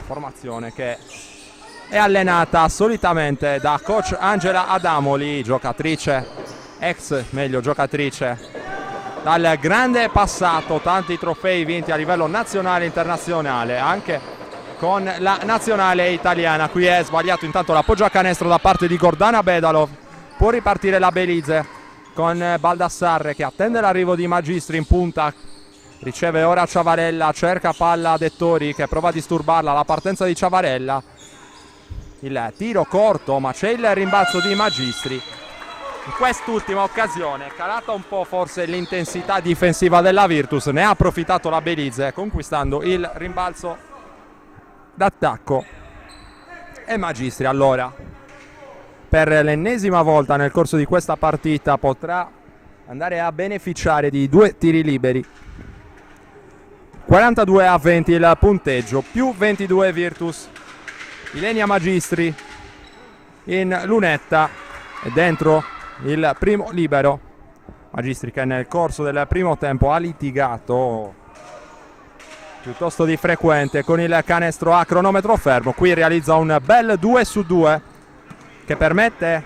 Formazione che è allenata solitamente da coach Angela Adamoli, giocatrice dal grande passato, tanti trofei vinti a livello nazionale e internazionale, anche con la nazionale italiana. Qui è sbagliato intanto l'appoggio a canestro da parte di Gordana Bedalov. Può ripartire la Belize con Baldassarre che attende l'arrivo di Magistri in punta. Riceve ora Ciavarella, cerca palla Dettori che prova a disturbarla, la partenza di Ciavarella. Il tiro corto, ma c'è il rimbalzo di Magistri. In quest'ultima occasione, calata un po' forse l'intensità difensiva della Virtus, ne ha approfittato la Belize conquistando il rimbalzo d'attacco. E Magistri allora, per l'ennesima volta nel corso di questa partita, potrà andare a beneficiare di 2 tiri liberi. 42-20 il punteggio, più 22 Virtus. Ilenia Magistri in lunetta e dentro il primo libero. Magistri che nel corso del primo tempo ha litigato piuttosto di frequente con il canestro a cronometro fermo. Qui realizza un bel 2 su 2 che permette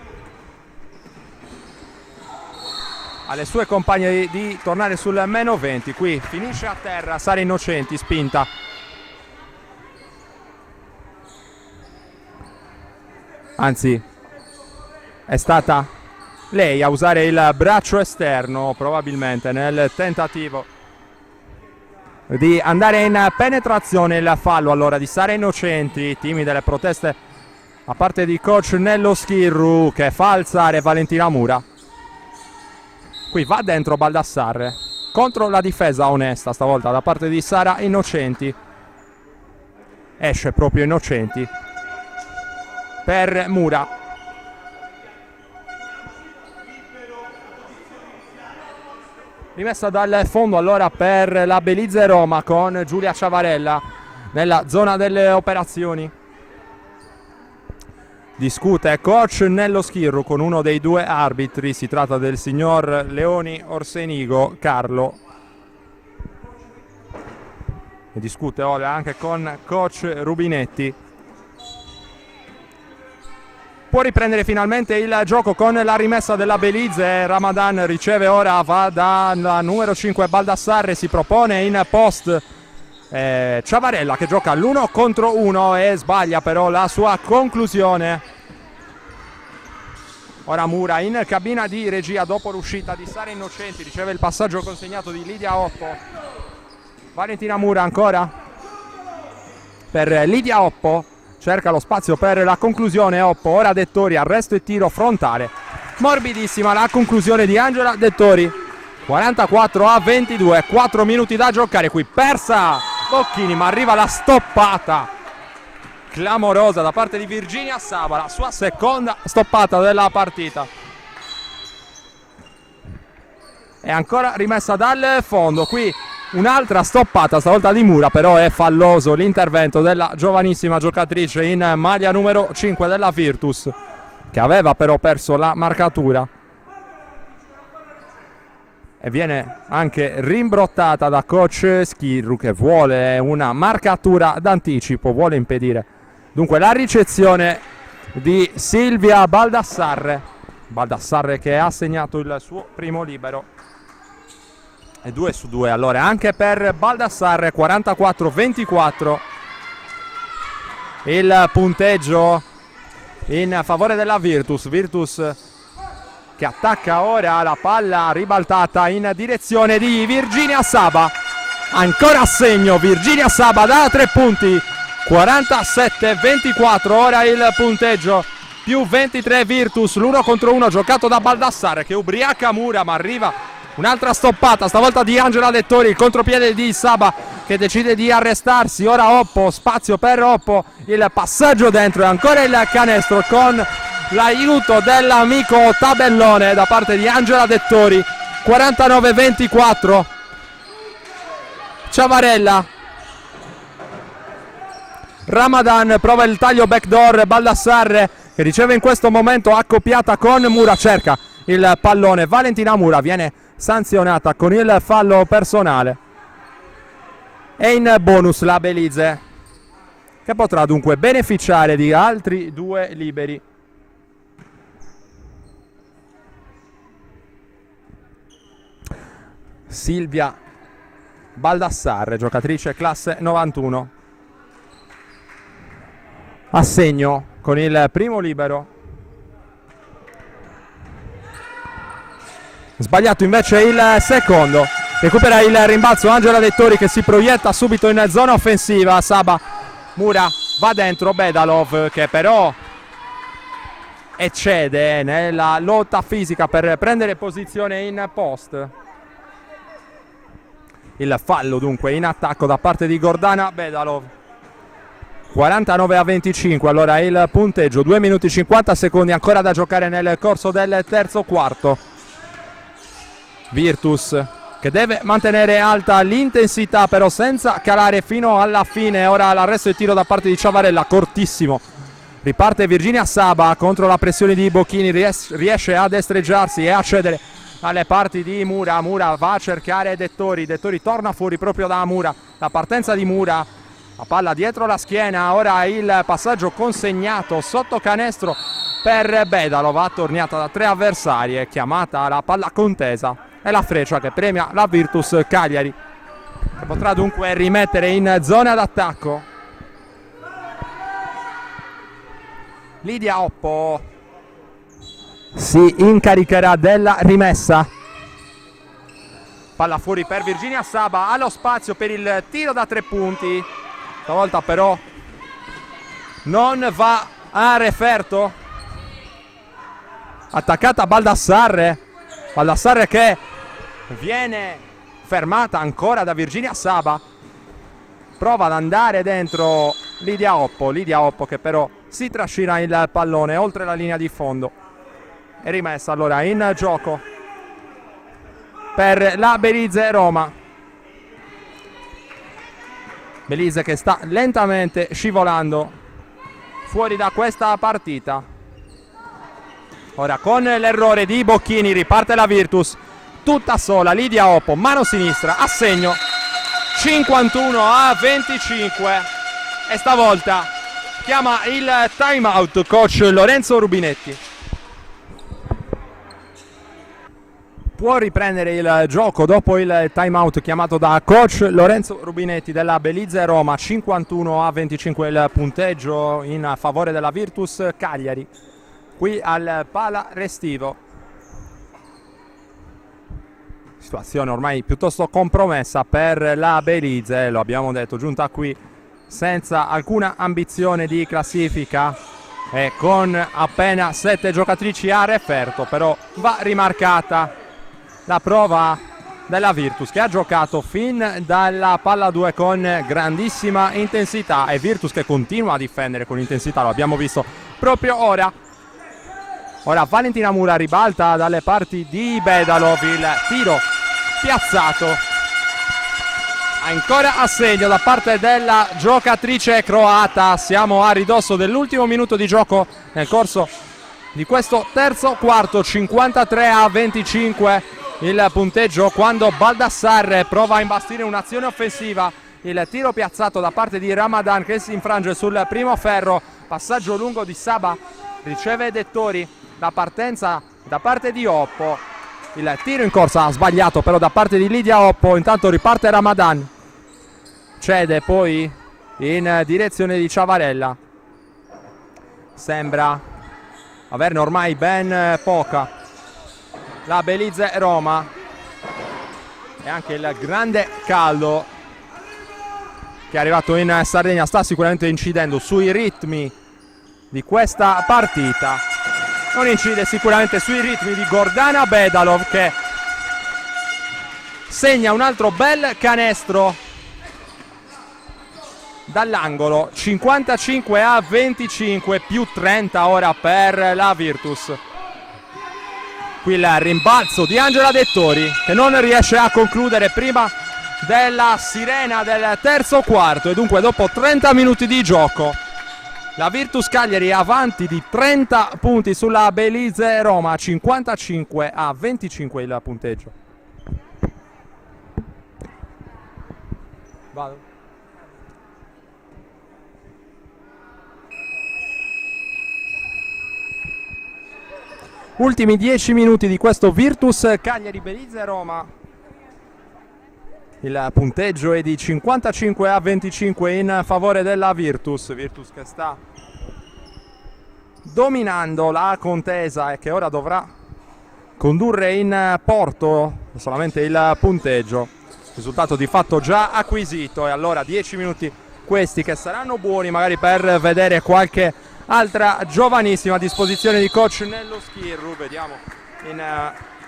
alle sue compagne di tornare sul meno 20. Qui finisce a terra Sara Innocenti, spinta. Anzi, è stata lei a usare il braccio esterno probabilmente nel tentativo di andare in penetrazione. Il fallo allora di Sara Innocenti, timide le proteste a parte di coach Nello Schirru che fa alzare Valentina Mura. Qui va dentro Baldassarre contro la difesa onesta stavolta da parte di Sara Innocenti. Esce proprio Innocenti per Mura. Rimessa dal fondo allora per la Belize Roma con Giulia Ciavarella nella zona delle operazioni. Discute coach Nello Schirru con uno dei 2 arbitri, si tratta del signor Leoni Orsenigo Carlo. E discute ora anche con coach Rubinetti. Può riprendere finalmente il gioco con la rimessa della Belize. Ramadan riceve ora, va dalla numero 5 Baldassarre, si propone in post Ciavarella che gioca l'1 contro 1 e sbaglia però la sua conclusione. Ora Mura in cabina di regia dopo l'uscita di Sara Innocenti, riceve il passaggio consegnato di Lidia Oppo. Valentina Mura ancora per Lidia Oppo, cerca lo spazio per la conclusione. Oppo, ora Dettori, arresto e tiro frontale, morbidissima la conclusione di Angela Dettori. 44-22, 4 minuti da giocare qui, persa Bocchini, ma arriva la stoppata clamorosa da parte di Virginia Saba, la sua seconda stoppata della partita. È ancora rimessa dal fondo, qui un'altra stoppata, stavolta di Mura, però è falloso l'intervento della giovanissima giocatrice in maglia numero 5 della Virtus, che aveva però perso la marcatura. E viene anche rimbrottata da coach Schirru, che vuole una marcatura d'anticipo, vuole impedire dunque la ricezione di Silvia Baldassarre. Baldassarre che ha segnato il suo primo libero. E 2-2 allora anche per Baldassarre. 44-24 il punteggio in favore della Virtus. Virtus che attacca ora, la palla ribaltata in direzione di Virginia Saba. Ancora a segno Virginia Saba da 3 punti. 47-24 ora il punteggio, più 23 Virtus, l'1 contro 1 giocato da Baldassarre che ubriaca Mura, ma arriva un'altra stoppata, stavolta di Angela Dettori, il contropiede di Saba che decide di arrestarsi. Ora Oppo, spazio per Oppo, il passaggio dentro e ancora il canestro con l'aiuto dell'amico tabellone da parte di Angela Dettori. 49-24 Ciavarella, Ramadan prova il taglio backdoor, Baldassarre che riceve in questo momento accoppiata con Mura, cerca il pallone, Valentina Mura viene sanzionata con il fallo personale. E in bonus la Belize, che potrà dunque beneficiare di altri 2 liberi. Silvia Baldassarre, giocatrice classe 91, a segno con il primo libero. Sbagliato invece il secondo. Recupera il rimbalzo Angela Dettori che si proietta subito in zona offensiva. Saba, Mura va dentro, Bedalov che però eccede nella lotta fisica per prendere posizione in post. Il fallo dunque in attacco da parte di Gordana Bedalov. 49-25 allora il punteggio, 2 minuti e 50 secondi ancora da giocare nel corso del terzo quarto. Virtus che deve mantenere alta l'intensità però senza calare fino alla fine. Ora l'arresto e tiro da parte di Ciavarella, cortissimo. Riparte Virginia Saba contro la pressione di Bocchini, riesce a destreggiarsi e a cedere alle parti di Mura. Mura va a cercare Dettori, Dettori torna fuori proprio da Mura. La partenza di Mura, la palla dietro la schiena, ora il passaggio consegnato sotto canestro per Bedalov, attorniata da 3 avversari, è chiamata la palla contesa. È la freccia che premia la Virtus Cagliari, che potrà dunque rimettere in zona d'attacco. Lidia Oppo si incaricherà della rimessa. Palla fuori per Virginia Saba, allo spazio per il tiro da 3 punti. Stavolta però non va a referto. Attaccata Baldassarre. Baldassarre che viene fermata ancora da Virginia Saba. Prova ad andare dentro Lidia Oppo che però si trascina il pallone oltre la linea di fondo. È rimessa allora in gioco per la Belize Roma. Belize che sta lentamente scivolando fuori da questa partita. Ora con l'errore di Bocchini riparte la Virtus tutta sola. Lidia Oppo, mano sinistra, a segno 51-25 e stavolta chiama il time out coach Lorenzo Rubinetti. Può riprendere il gioco dopo il time out chiamato da coach Lorenzo Rubinetti della Belize Roma. 51-25 il punteggio in favore della Virtus Cagliari. qui al Pala Restivo. Situazione ormai piuttosto compromessa per la Belize, lo abbiamo detto, giunta qui senza alcuna ambizione di classifica e con appena 7 giocatrici a referto, però va rimarcata la prova della Virtus, che ha giocato fin dalla palla 2 con grandissima intensità, e Virtus che continua a difendere con intensità, lo abbiamo visto proprio ora. Ora Valentina Mura ribalta dalle parti di Bedalov, il tiro piazzato ancora a segno da parte della giocatrice croata. Siamo a ridosso dell'ultimo minuto di gioco nel corso di questo terzo quarto, 53-25 il punteggio, quando Baldassarre prova a imbastire un'azione offensiva. Il tiro piazzato da parte di Ramadan che si infrange sul primo ferro, passaggio lungo di Saba, riceve Dettori, la partenza da parte di Oppo, il tiro in corsa sbagliato però da parte di Lidia Oppo. Intanto riparte Ramadan, cede poi in direzione di Ciavarella, sembra averne ormai ben poca la Belize Roma, e anche il grande caldo che è arrivato in Sardegna sta sicuramente incidendo sui ritmi di questa partita. Non incide sicuramente sui ritmi di Gordana Bedalov, che segna un altro bel canestro dall'angolo, 55-25, più 30 ora per la Virtus. Qui il rimbalzo di Angela Dettori, che non riesce a concludere prima della sirena del terzo quarto, e dunque dopo 30 minuti di gioco la Virtus Cagliari avanti di 30 punti sulla Belize Roma, 55-25 il punteggio. Vado. Ultimi 10 minuti di questo Virtus Cagliari Belize Roma. Il punteggio è di 55-25 in favore della Virtus. Virtus che sta dominando la contesa e che ora dovrà condurre in porto solamente il punteggio. Risultato di fatto già acquisito, e allora 10 minuti questi che saranno buoni magari per vedere qualche altra giovanissima a disposizione di coach nello Schirru. Vediamo in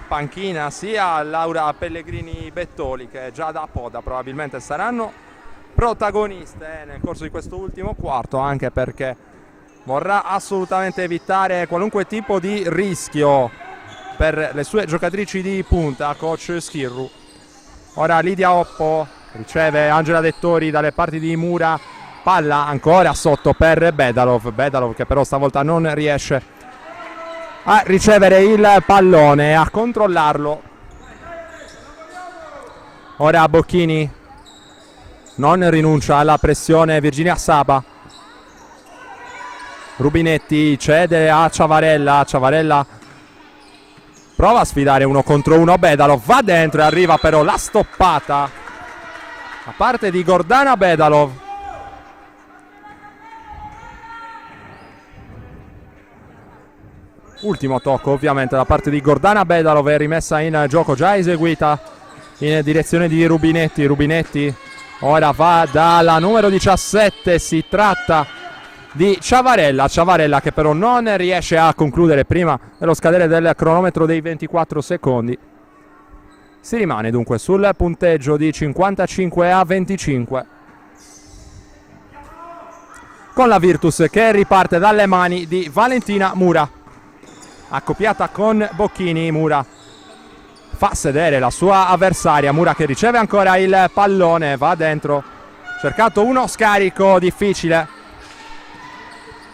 panchina sia Laura Pellegrini Bettoli, che già da Poda probabilmente saranno protagoniste nel corso di questo ultimo quarto, anche perché vorrà assolutamente evitare qualunque tipo di rischio per le sue giocatrici di punta, coach Schirru. Ora Lidia Oppo riceve Angela Dettori dalle parti di Mura, palla ancora sotto per Bedalov che però stavolta non riesce a ricevere il pallone e a controllarlo. Ora Bocchini non rinuncia alla pressione Virginia Saba, Rubinetti cede a Ciavarella, Ciavarella prova a sfidare uno contro uno Bedalov, va dentro e arriva però la stoppata da parte di Gordana Bedalov. Ultimo tocco ovviamente da parte di Gordana Bedalov, è rimessa in gioco già eseguita in direzione di Rubinetti. Rubinetti ora va dalla numero 17, si tratta di Ciavarella, Ciavarella che però non riesce a concludere prima dello scadere del cronometro dei 24 secondi. Si rimane dunque sul punteggio di 55-25 con la Virtus che riparte dalle mani di Valentina Mura, accoppiata con Bocchini. Mura fa sedere la sua avversaria, Mura che riceve ancora il pallone, va dentro, cercato uno scarico difficile.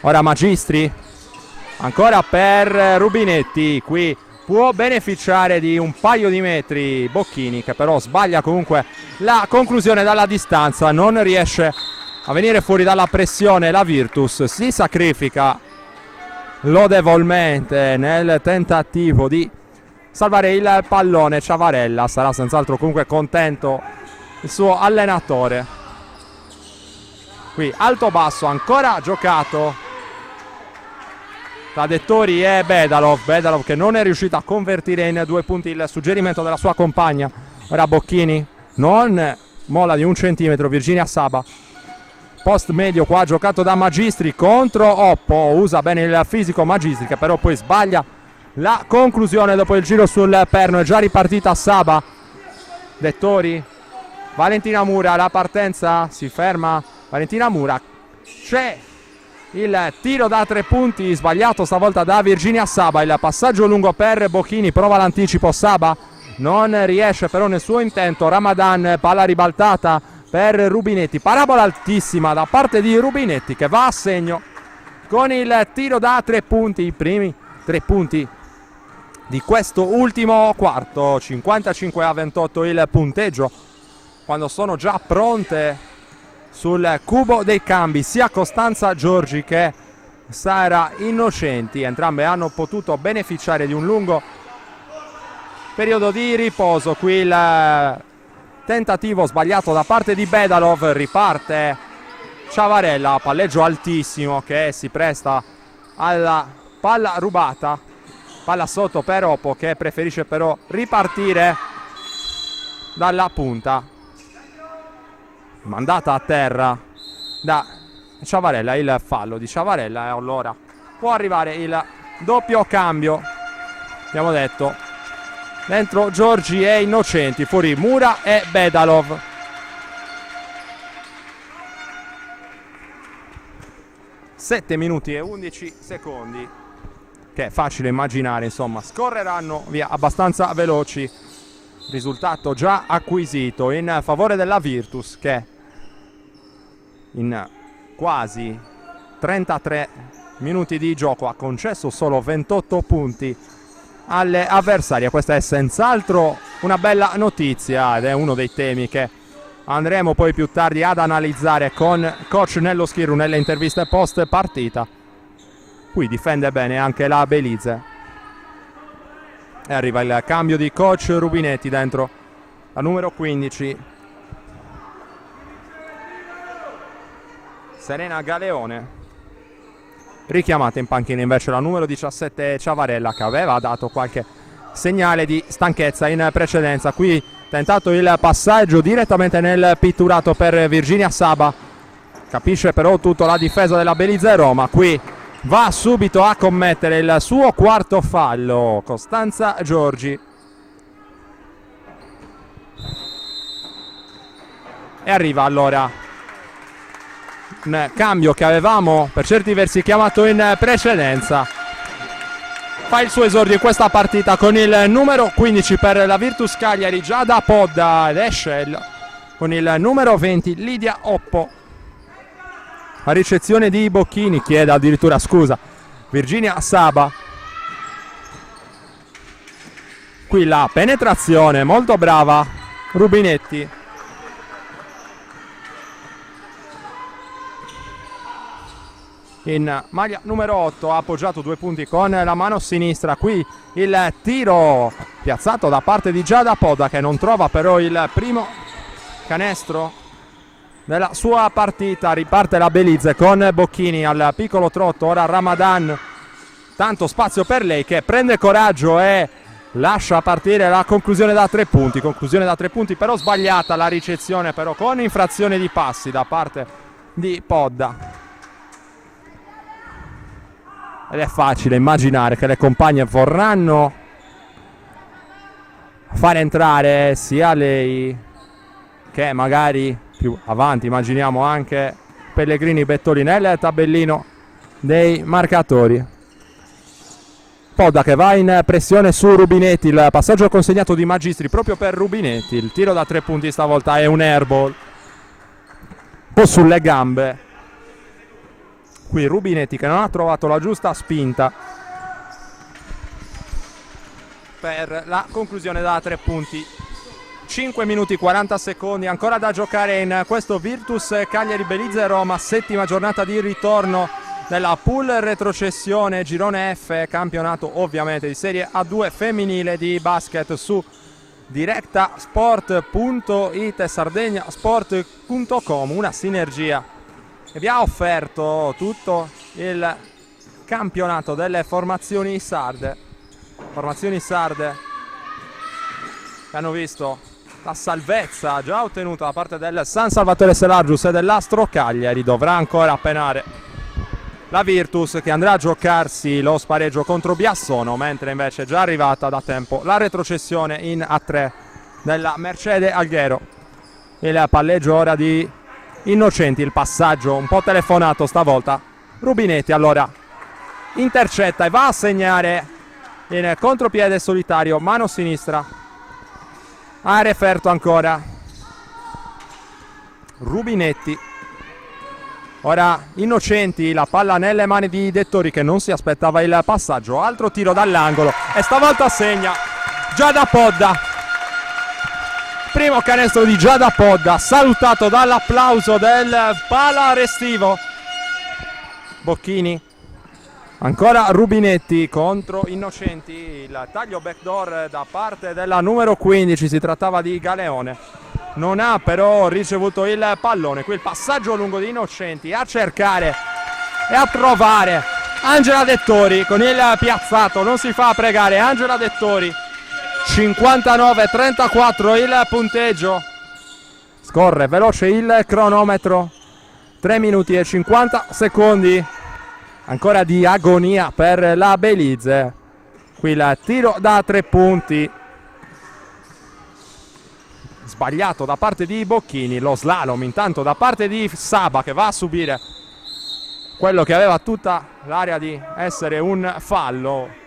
Ora Magistri ancora per Rubinetti, qui può beneficiare di un paio di metri Bocchini, che però sbaglia comunque la conclusione dalla distanza, non riesce a venire fuori dalla pressione. La Virtus si sacrifica lodevolmente nel tentativo di salvare il pallone. Ciavarella sarà senz'altro comunque contento il suo allenatore. Qui alto basso ancora giocato tra Dettori e Bedalov che non è riuscito a convertire in 2 punti il suggerimento della sua compagna. Ora Bocchini non molla di 1 centimetro, Virginia Saba, post medio qua giocato da Magistri contro Oppo, usa bene il fisico Magistri che però poi sbaglia la conclusione dopo il giro sul perno. È già ripartita Saba, Dettori, Valentina Mura, la partenza, si ferma Valentina Mura, c'è il tiro da 3 punti sbagliato stavolta da Virginia Saba, il passaggio lungo per Bocchini, prova l'anticipo, Saba non riesce però nel suo intento, Ramadan, palla ribaltata per Rubinetti, parabola altissima da parte di Rubinetti che va a segno con il tiro da 3 punti, i primi 3 punti di questo ultimo quarto. 55-28 il punteggio, quando sono già pronte sul cubo dei cambi sia Costanza Giorgi che Sara Innocenti. Entrambe hanno potuto beneficiare di un lungo periodo di riposo. Qui il tentativo sbagliato da parte di Bedalov, riparte Ciavarella, palleggio altissimo che si presta alla palla rubata, palla sotto per Oppo che preferisce però ripartire dalla punta, mandata a terra da Ciavarella. Il fallo di Ciavarella e allora può arrivare il doppio cambio, abbiamo detto, dentro Giorgi e Innocenti, fuori Mura e Bedalov. Sette minuti e 11 secondi che è facile immaginare, insomma, scorreranno via abbastanza veloci. Risultato già acquisito in favore della Virtus che in quasi 33 minuti di gioco ha concesso solo 28 punti alle avversarie. Questa è senz'altro una bella notizia ed è uno dei temi che andremo poi più tardi ad analizzare con coach Nello Schiru nelle interviste post partita. Qui difende bene anche la Belize e arriva il cambio di coach Rubinetti dentro la numero 15 Serena Galeone, richiamata in panchina invece la numero 17 Ciavarella che aveva dato qualche segnale di stanchezza in precedenza. Qui tentato il passaggio direttamente nel pitturato per Virginia Saba, capisce però tutto la difesa della Belize Roma. Qui va subito a commettere il suo quarto fallo Costanza Giorgi e arriva allora un cambio che avevamo per certi versi chiamato in precedenza. Fa il suo esordio in questa partita con il numero 15 per la Virtus Cagliari Giada Podda ed esce con il numero 20 Lidia Oppo. A ricezione di Bocchini, chiede addirittura scusa Virginia Saba. Qui la penetrazione molto brava Rubinetti. In maglia numero 8 ha appoggiato 2 punti con la mano sinistra. Qui il tiro piazzato da parte di Giada Podda che non trova però il primo canestro della sua partita. Riparte la Belize con Bocchini al piccolo trotto, ora Ramadan, tanto spazio per lei che prende coraggio e lascia partire la conclusione da 3 punti. Conclusione da 3 punti però sbagliata, la ricezione però con infrazione di passi da parte di Podda. Ed è facile immaginare che le compagne vorranno fare entrare sia lei che magari più avanti, immaginiamo anche Pellegrini Bettoli nel tabellino dei marcatori. Podda che va in pressione su Rubinetti, il passaggio consegnato di Magistri proprio per Rubinetti. Il tiro da 3 punti stavolta è un airball, un po' sulle gambe. Qui Rubinetti che non ha trovato la giusta spinta per la conclusione da 3 punti. 5 minuti 40 secondi ancora da giocare in questo Virtus Cagliari Belize Roma, settima giornata di ritorno della pool retrocessione girone F, campionato ovviamente di Serie A2 femminile di basket su directasport.it e sardegnasport.com, una sinergia che vi ha offerto tutto il campionato delle formazioni sarde. Formazioni sarde che hanno visto la salvezza già ottenuta da parte del San Salvatore Selargius e dell'Astro Cagliari. Dovrà ancora penare la Virtus, che andrà a giocarsi lo spareggio contro Biassono, mentre invece è già arrivata da tempo la retrocessione in A3 della Mercede Alghero. Il palleggio ora di Innocenti, il passaggio un po' telefonato stavolta. Rubinetti allora intercetta e va a segnare in contropiede solitario, mano sinistra. Ha referto ancora Rubinetti. Ora Innocenti, la palla nelle mani di Dettori, che non si aspettava il passaggio. Altro tiro dall'angolo e stavolta segna Giada Podda. Primo canestro di Giada Podda, salutato dall'applauso del Pala Restivo. Bocchini, ancora Rubinetti contro Innocenti, il taglio backdoor da parte della numero 15, si trattava di Galeone. Non ha però ricevuto il pallone. Qui il passaggio lungo di Innocenti, a cercare e a trovare Angela Dettori con il piazzato, non si fa pregare Angela Dettori. 59-34 il punteggio, scorre veloce il cronometro, 3 minuti e 50 secondi ancora di agonia per la Belize. Qui il tiro da 3 punti sbagliato da parte di Bocchini, lo slalom intanto da parte di Saba, che va a subire quello che aveva tutta l'area di essere un fallo.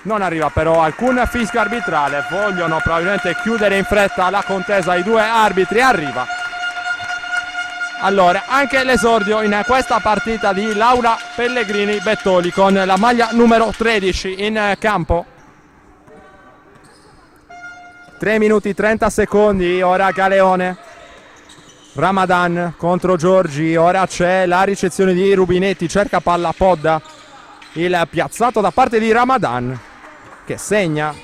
Non arriva però alcun fischio arbitrale, vogliono probabilmente chiudere in fretta la contesa i due arbitri. Arriva allora anche l'esordio in questa partita di Laura Pellegrini Bettoli con la maglia numero 13 in campo. 3 minuti 30 secondi, ora Galeone. Ramadan contro Giorgi, ora c'è la ricezione di Rubinetti, cerca palla Podda, il piazzato da parte di Ramadan che segna.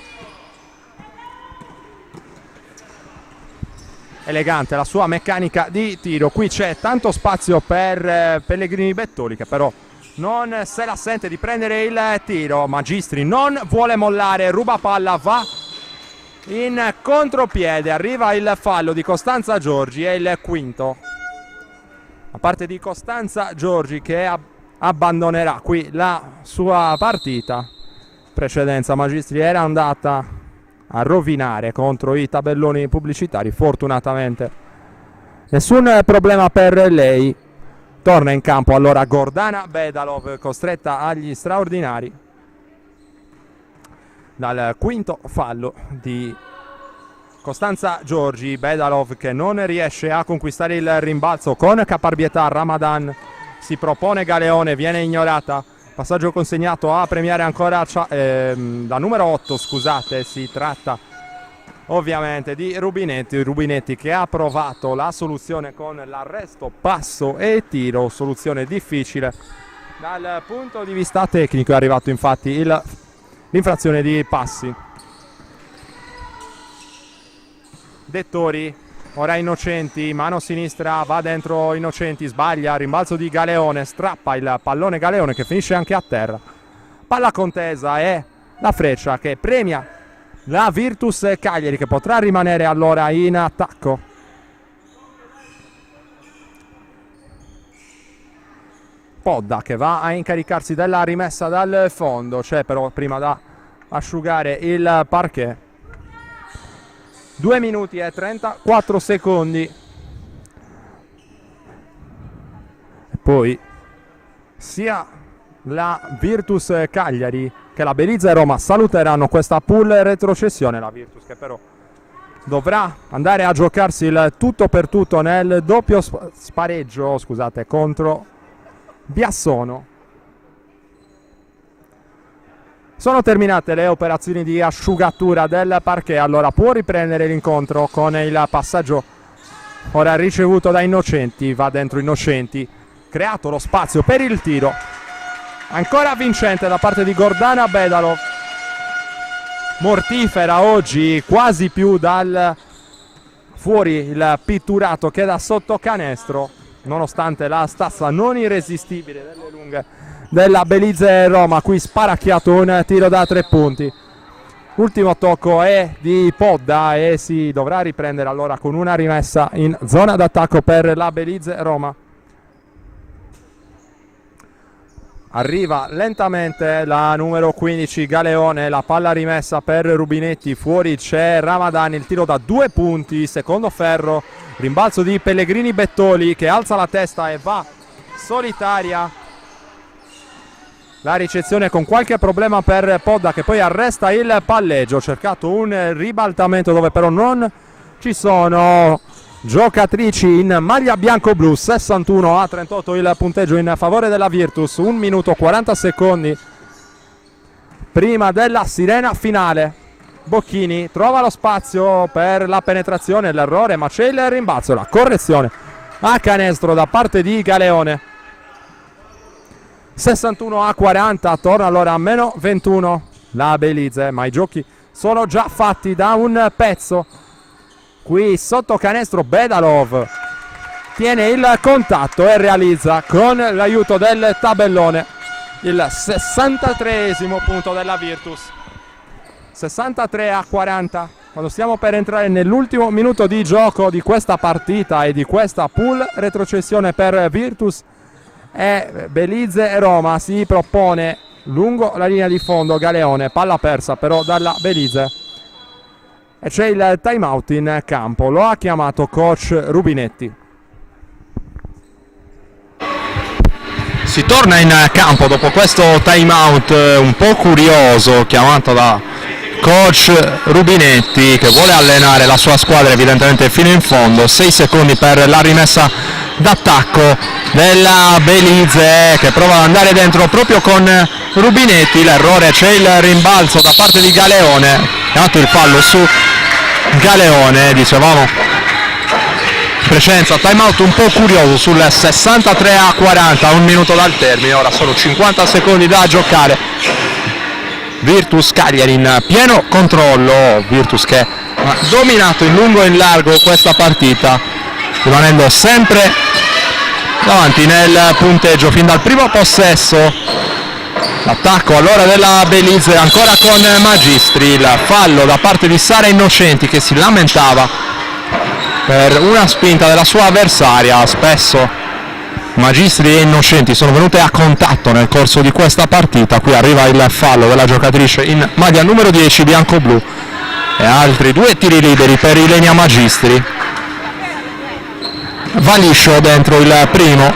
Elegante la sua meccanica di tiro. Qui c'è tanto spazio per Pellegrini Bettoli, che però non se la sente di prendere il tiro. Magistri non vuole mollare, ruba palla, va in contropiede, arriva il fallo di Costanza Giorgi, è il quinto da parte di Costanza Giorgi, che abbandonerà qui la sua partita. Precedenza Magistri era andata a rovinare contro i tabelloni pubblicitari, fortunatamente nessun problema per lei. Torna in campo allora Gordana Bedalov, costretta agli straordinari dal quinto fallo di Costanza Giorgi. Bedalov che non riesce a conquistare il rimbalzo con caparbietà. Ramadan si propone Galeone, viene ignorata. Passaggio consegnato a premiare ancora da numero 8, scusate, si tratta ovviamente di Rubinetti. Rubinetti che ha provato la soluzione con l'arresto, passo e tiro, soluzione difficile dal punto di vista tecnico. È arrivato infatti l'infrazione di passi. Dettori, ora Innocenti, mano sinistra, va dentro Innocenti, sbaglia, rimbalzo di Galeone, strappa il pallone Galeone che finisce anche a terra. Palla contesa e la freccia che premia la Virtus Cagliari, che potrà rimanere allora in attacco. Podda che va a incaricarsi della rimessa dal fondo, c'è però prima da asciugare il parquet. 2 minuti e 34 secondi. E poi sia la Virtus Cagliari che la Belize Roma saluteranno questa pool retrocessione. La Virtus che però dovrà andare a giocarsi il tutto per tutto nel doppio spareggio, scusate, contro Biassono. Sono terminate le operazioni di asciugatura del parquet, allora può riprendere l'incontro con il passaggio ora ricevuto da Innocenti. Va dentro Innocenti, creato lo spazio per il tiro, ancora vincente da parte di Gordana Bedalov. Mortifera oggi, quasi più dal fuori il pitturato che da sotto canestro, nonostante la stazza non irresistibile delle lunghe pressing della Belize Roma, qui sparacchiato un tiro da 3 punti. Ultimo tocco è di Podda e si dovrà riprendere allora con una rimessa in zona d'attacco per la Belize Roma. Arriva lentamente la numero 15 Galeone, la palla rimessa per Rubinetti, fuori c'è Ramadani, il tiro da 2 punti, secondo ferro, rimbalzo di Pellegrini Bettoli che alza la testa e va solitaria. La ricezione con qualche problema per Podda che poi arresta il palleggio, cercato un ribaltamento dove però non ci sono giocatrici in maglia bianco-blu. 61-38 il punteggio in favore della Virtus, 1 minuto 40 secondi prima della sirena finale. Bocchini trova lo spazio per la penetrazione, l'errore, ma c'è il rimbalzo, la correzione a canestro da parte di Galeone. 61-40, torna allora a meno 21 la Belize, ma i giochi sono già fatti da un pezzo. Qui sotto canestro Bedalov tiene il contatto e realizza con l'aiuto del tabellone il 63esimo punto della Virtus. 63-40, quando stiamo per entrare nell'ultimo minuto di gioco di questa partita e di questa pool retrocessione per Virtus, e Belize Roma si propone lungo la linea di fondo. Galeone, palla persa però dalla Belize e c'è il time out in campo, lo ha chiamato coach Rubinetti. Si torna in campo dopo questo time out un po' curioso chiamato da coach Rubinetti, che vuole allenare la sua squadra evidentemente fino in fondo. 6 secondi per la rimessa d'attacco della Belize, che prova ad andare dentro proprio con Rubinetti. L'errore, c'è il rimbalzo da parte di Galeone, chiamato il fallo su Galeone. Dicevamo in precedenza, time out un po' curioso sul 63-40, 1 minuto dal termine, ora sono 50 secondi da giocare. Virtus Cagliari in pieno controllo, Virtus che ha dominato in lungo e in largo questa partita, rimanendo sempre davanti nel punteggio fin dal primo possesso. L'attacco allora della Belize ancora con Magistri, il fallo da parte di Sara Innocenti che si lamentava per una spinta della sua avversaria. Spesso Magistri e Innocenti sono venute a contatto nel corso di questa partita. Qui arriva il fallo della giocatrice in maglia numero 10 bianco-blu e altri 2 tiri liberi per Ilenia Magistri. Va liscio dentro il primo,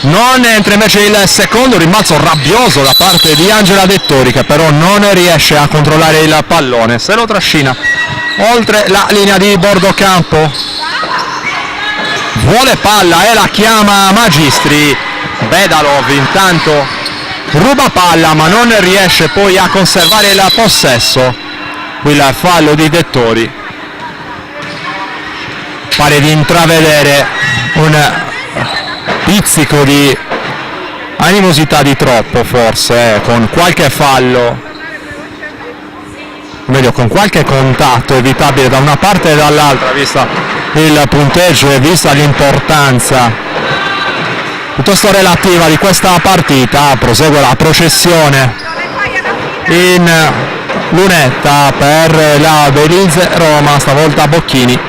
non entra invece il secondo. Rimbalzo rabbioso da parte di Angela Dettori, che però non riesce a controllare il pallone, se lo trascina oltre la linea di bordo campo. Vuole palla e la chiama Magistri. Bedalov intanto ruba palla ma non riesce poi a conservare il possesso. Qui il fallo di Dettori, pare di intravedere un pizzico di animosità di troppo forse, con qualche fallo, meglio con qualche contatto evitabile da una parte e dall'altra, vista il punteggio e vista l'importanza piuttosto relativa di questa partita. Prosegue la processione in lunetta per la Belize Roma, stavolta Bocchini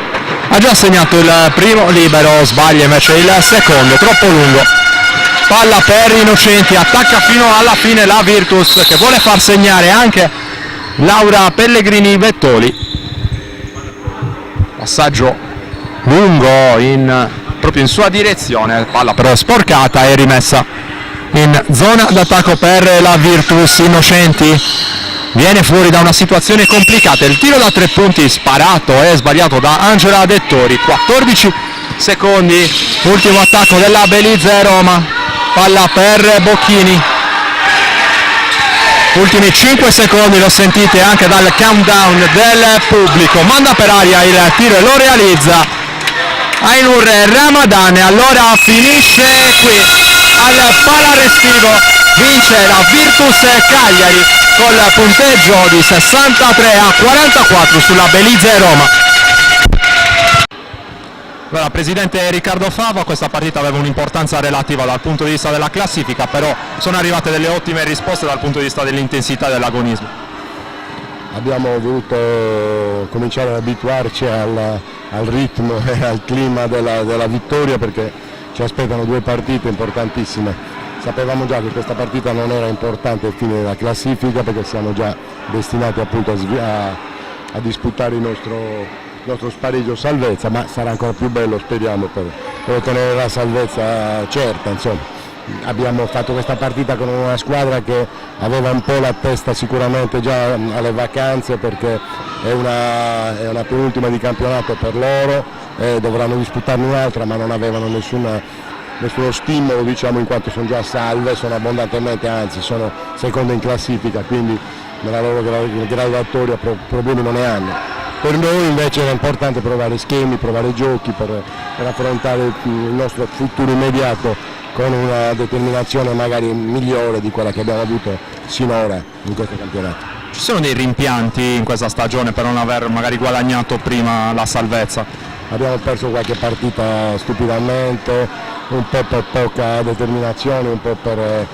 ha già segnato il primo libero, sbaglia invece il secondo, troppo lungo. Palla per Innocenti, attacca fino alla fine la Virtus, che vuole far segnare anche Laura Pellegrini Bettoli. Passaggio lungo proprio in sua direzione, palla però sporcata e rimessa in zona d'attacco per la Virtus. Innocenti viene fuori da una situazione complicata, il tiro da 3 punti sparato e sbagliato da Angela Dettori. 14 secondi, ultimo attacco della Belize Roma, palla per Bocchini, ultimi 5 secondi, lo sentite anche dal countdown del pubblico, manda per aria il tiro e lo realizza Ainur Ramadan. Allora finisce qui al Palarestivo, vince la Virtus Cagliari col punteggio di 63-44 sulla Belize Roma. Allora, Presidente Riccardo Fava, questa partita aveva un'importanza relativa dal punto di vista della classifica, però sono arrivate delle ottime risposte dal punto di vista dell'intensità e dell'agonismo. Abbiamo voluto cominciare ad abituarci al ritmo e al clima della vittoria, perché ci aspettano 2 partite importantissime. Sapevamo già che questa partita non era importante al fine della classifica, perché siamo già destinati appunto a disputare il nostro spareggio salvezza, ma sarà ancora più bello, speriamo, per ottenere la salvezza certa. Insomma, abbiamo fatto questa partita con una squadra che aveva un po' la testa sicuramente già alle vacanze, perché è una penultima di campionato per loro, dovranno disputarne un'altra, ma non avevano nessuno stimolo, diciamo, in quanto sono già salve, sono abbondantemente, anzi sono seconde in classifica, quindi nella loro graduatoria problemi non ne hanno. Per noi invece era importante provare schemi, provare giochi per affrontare il nostro futuro immediato con una determinazione magari migliore di quella che abbiamo avuto sinora in questo campionato. Ci sono dei rimpianti in questa stagione per non aver magari guadagnato prima la salvezza? Abbiamo perso qualche partita stupidamente, un po' per poca determinazione, un po' per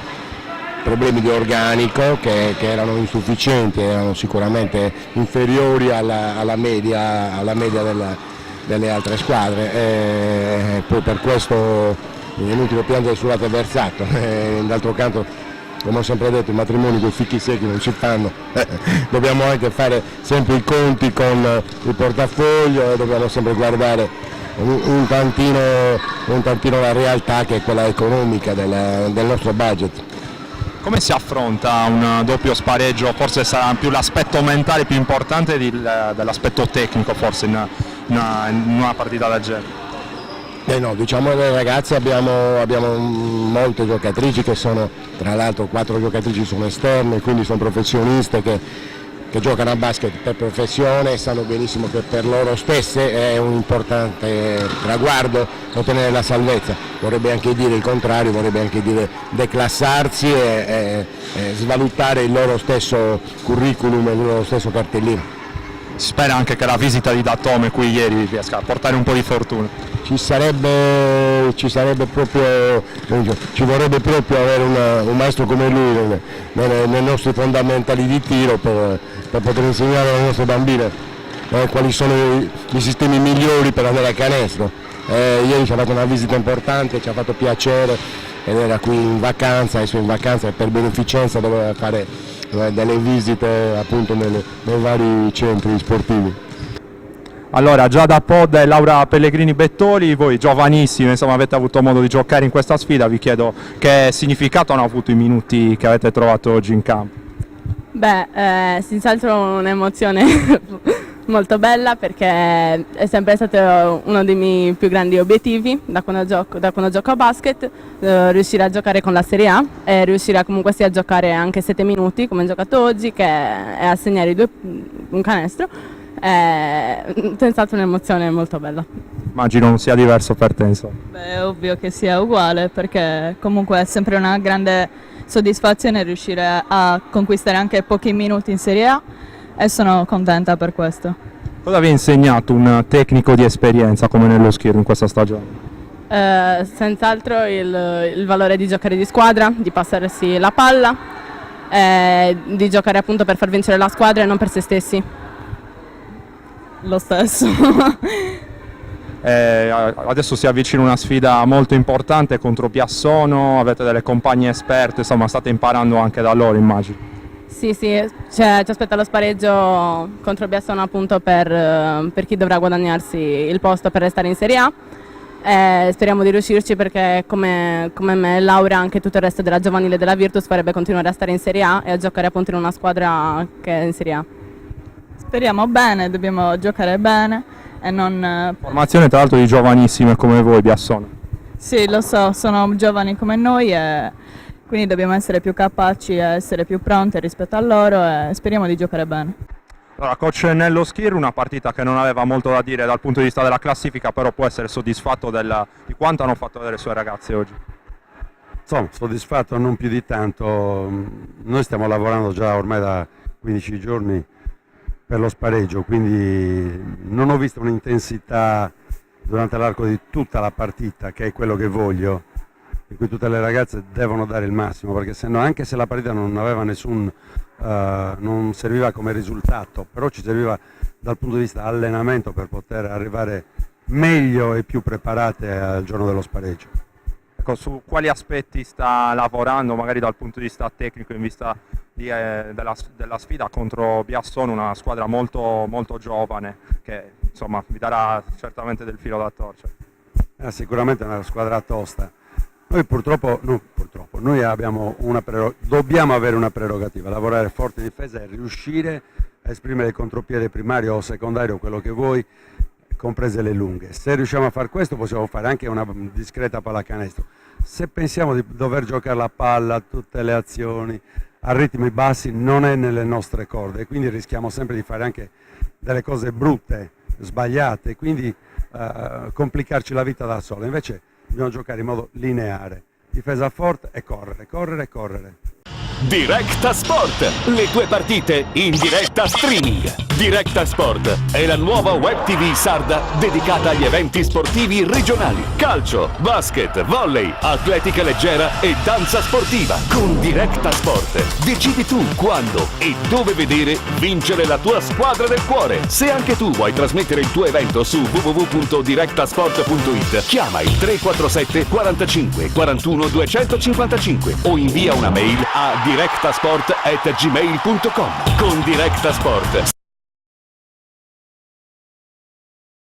problemi di organico che erano insufficienti, erano sicuramente inferiori alla media delle altre squadre, e poi per questo è inutile piangere sul lato versato. D'altro canto, come ho sempre detto, i matrimoni con i fichi secchi non si fanno, dobbiamo anche fare sempre i conti con il portafoglio e dobbiamo sempre guardare un tantino la realtà, che è quella economica del nostro budget. Come si affronta un doppio spareggio? Forse sarà più l'aspetto mentale più importante dell'aspetto tecnico, forse in una partita del genere. No, diciamo che ragazzi abbiamo molte giocatrici che sono, tra l'altro 4 giocatrici sono esterne, quindi sono professioniste che giocano a basket per professione e sanno benissimo che per loro stesse è un importante traguardo ottenere la salvezza. Vorrebbe anche dire il contrario, vorrebbe anche dire declassarsi e svalutare il loro stesso curriculum e il loro stesso cartellino. Si spera anche che la visita di Datome qui ieri riesca a portare un po' di fortuna. Ci vorrebbe proprio avere un maestro come lui nei nostri fondamentali di tiro per poter insegnare alle nostre bambine quali sono i sistemi migliori per andare a canestro. Ieri ci ha fatto una visita importante, ci ha fatto piacere, ed era qui in vacanza, adesso in vacanza per beneficenza doveva fare delle visite appunto nei vari centri sportivi. Allora, Giada Pod e Laura Pellegrini Bettoli, voi giovanissimi, insomma, avete avuto modo di giocare in questa sfida, vi chiedo che significato hanno avuto i minuti che avete trovato oggi in campo? Beh, senz'altro un'emozione molto bella, perché è sempre stato uno dei miei più grandi obiettivi da quando gioco a basket, riuscire a giocare con la Serie A e riuscire comunque sia a giocare anche 7 minuti come ho giocato oggi, che è a segnare un canestro. È senz'altro un'emozione molto bella. Immagino non sia diverso per te, insomma. Beh, è ovvio che sia uguale, perché comunque è sempre una grande soddisfazione riuscire a conquistare anche pochi minuti in Serie A e sono contenta per questo. Cosa vi ha insegnato un tecnico di esperienza come nello Schiro in questa stagione? Senz'altro il valore di giocare di squadra, di passarsi la palla, di giocare appunto per far vincere la squadra e non per se stessi. Lo stesso. Adesso si avvicina una sfida molto importante contro Biassono, avete delle compagne esperte, insomma state imparando anche da loro, immagino. Sì, ci aspetta lo spareggio contro Biassono appunto per chi dovrà guadagnarsi il posto per restare in Serie A. Speriamo di riuscirci, perché come me e Laura anche tutto il resto della giovanile della Virtus vorrebbe continuare a stare in Serie A e a giocare appunto in una squadra che è in Serie A. Speriamo bene, dobbiamo giocare bene e non... Formazione tra l'altro di giovanissime come voi, Biassono. Sì, lo so, sono giovani come noi e quindi dobbiamo essere più capaci e essere più pronti rispetto a loro e speriamo di giocare bene. Allora, coach Nello Schir, una partita che non aveva molto da dire dal punto di vista della classifica, però può essere soddisfatto di quanto hanno fatto vedere le sue ragazze oggi? Sono soddisfatto non più di tanto, noi stiamo lavorando già ormai da 15 giorni per lo spareggio, quindi non ho visto un'intensità durante l'arco di tutta la partita, che è quello che voglio, in cui tutte le ragazze devono dare il massimo, perché se no, anche se la partita non aveva non serviva come risultato, però ci serviva dal punto di vista allenamento per poter arrivare meglio e più preparate al giorno dello spareggio. Ecco, su quali aspetti sta lavorando magari dal punto di vista tecnico in vista della sfida contro Biasson, una squadra molto, molto giovane che insomma vi darà certamente del filo da torcere? Sicuramente è una squadra tosta. Noi noi dobbiamo avere una prerogativa, lavorare forte in difesa e riuscire a esprimere il contropiede primario o secondario, quello che vuoi, comprese le lunghe. Se riusciamo a fare questo possiamo fare anche una discreta pallacanestro. Se pensiamo di dover giocare la palla, tutte le azioni a ritmi bassi, non è nelle nostre corde e quindi rischiamo sempre di fare anche delle cose brutte, sbagliate, quindi complicarci la vita da solo. Invece dobbiamo giocare in modo lineare, difesa forte e correre. Directa Sport, le tue partite in diretta streaming. Directa Sport è la nuova web TV sarda dedicata agli eventi sportivi regionali. Calcio, basket, volley, atletica leggera e danza sportiva. Con Directa Sport decidi tu quando e dove vedere vincere la tua squadra del cuore. Se anche tu vuoi trasmettere il tuo evento su www.directasport.it, chiama il 347 45 41 255 o invia una mail a directasport@gmail.com. Con Directa Sport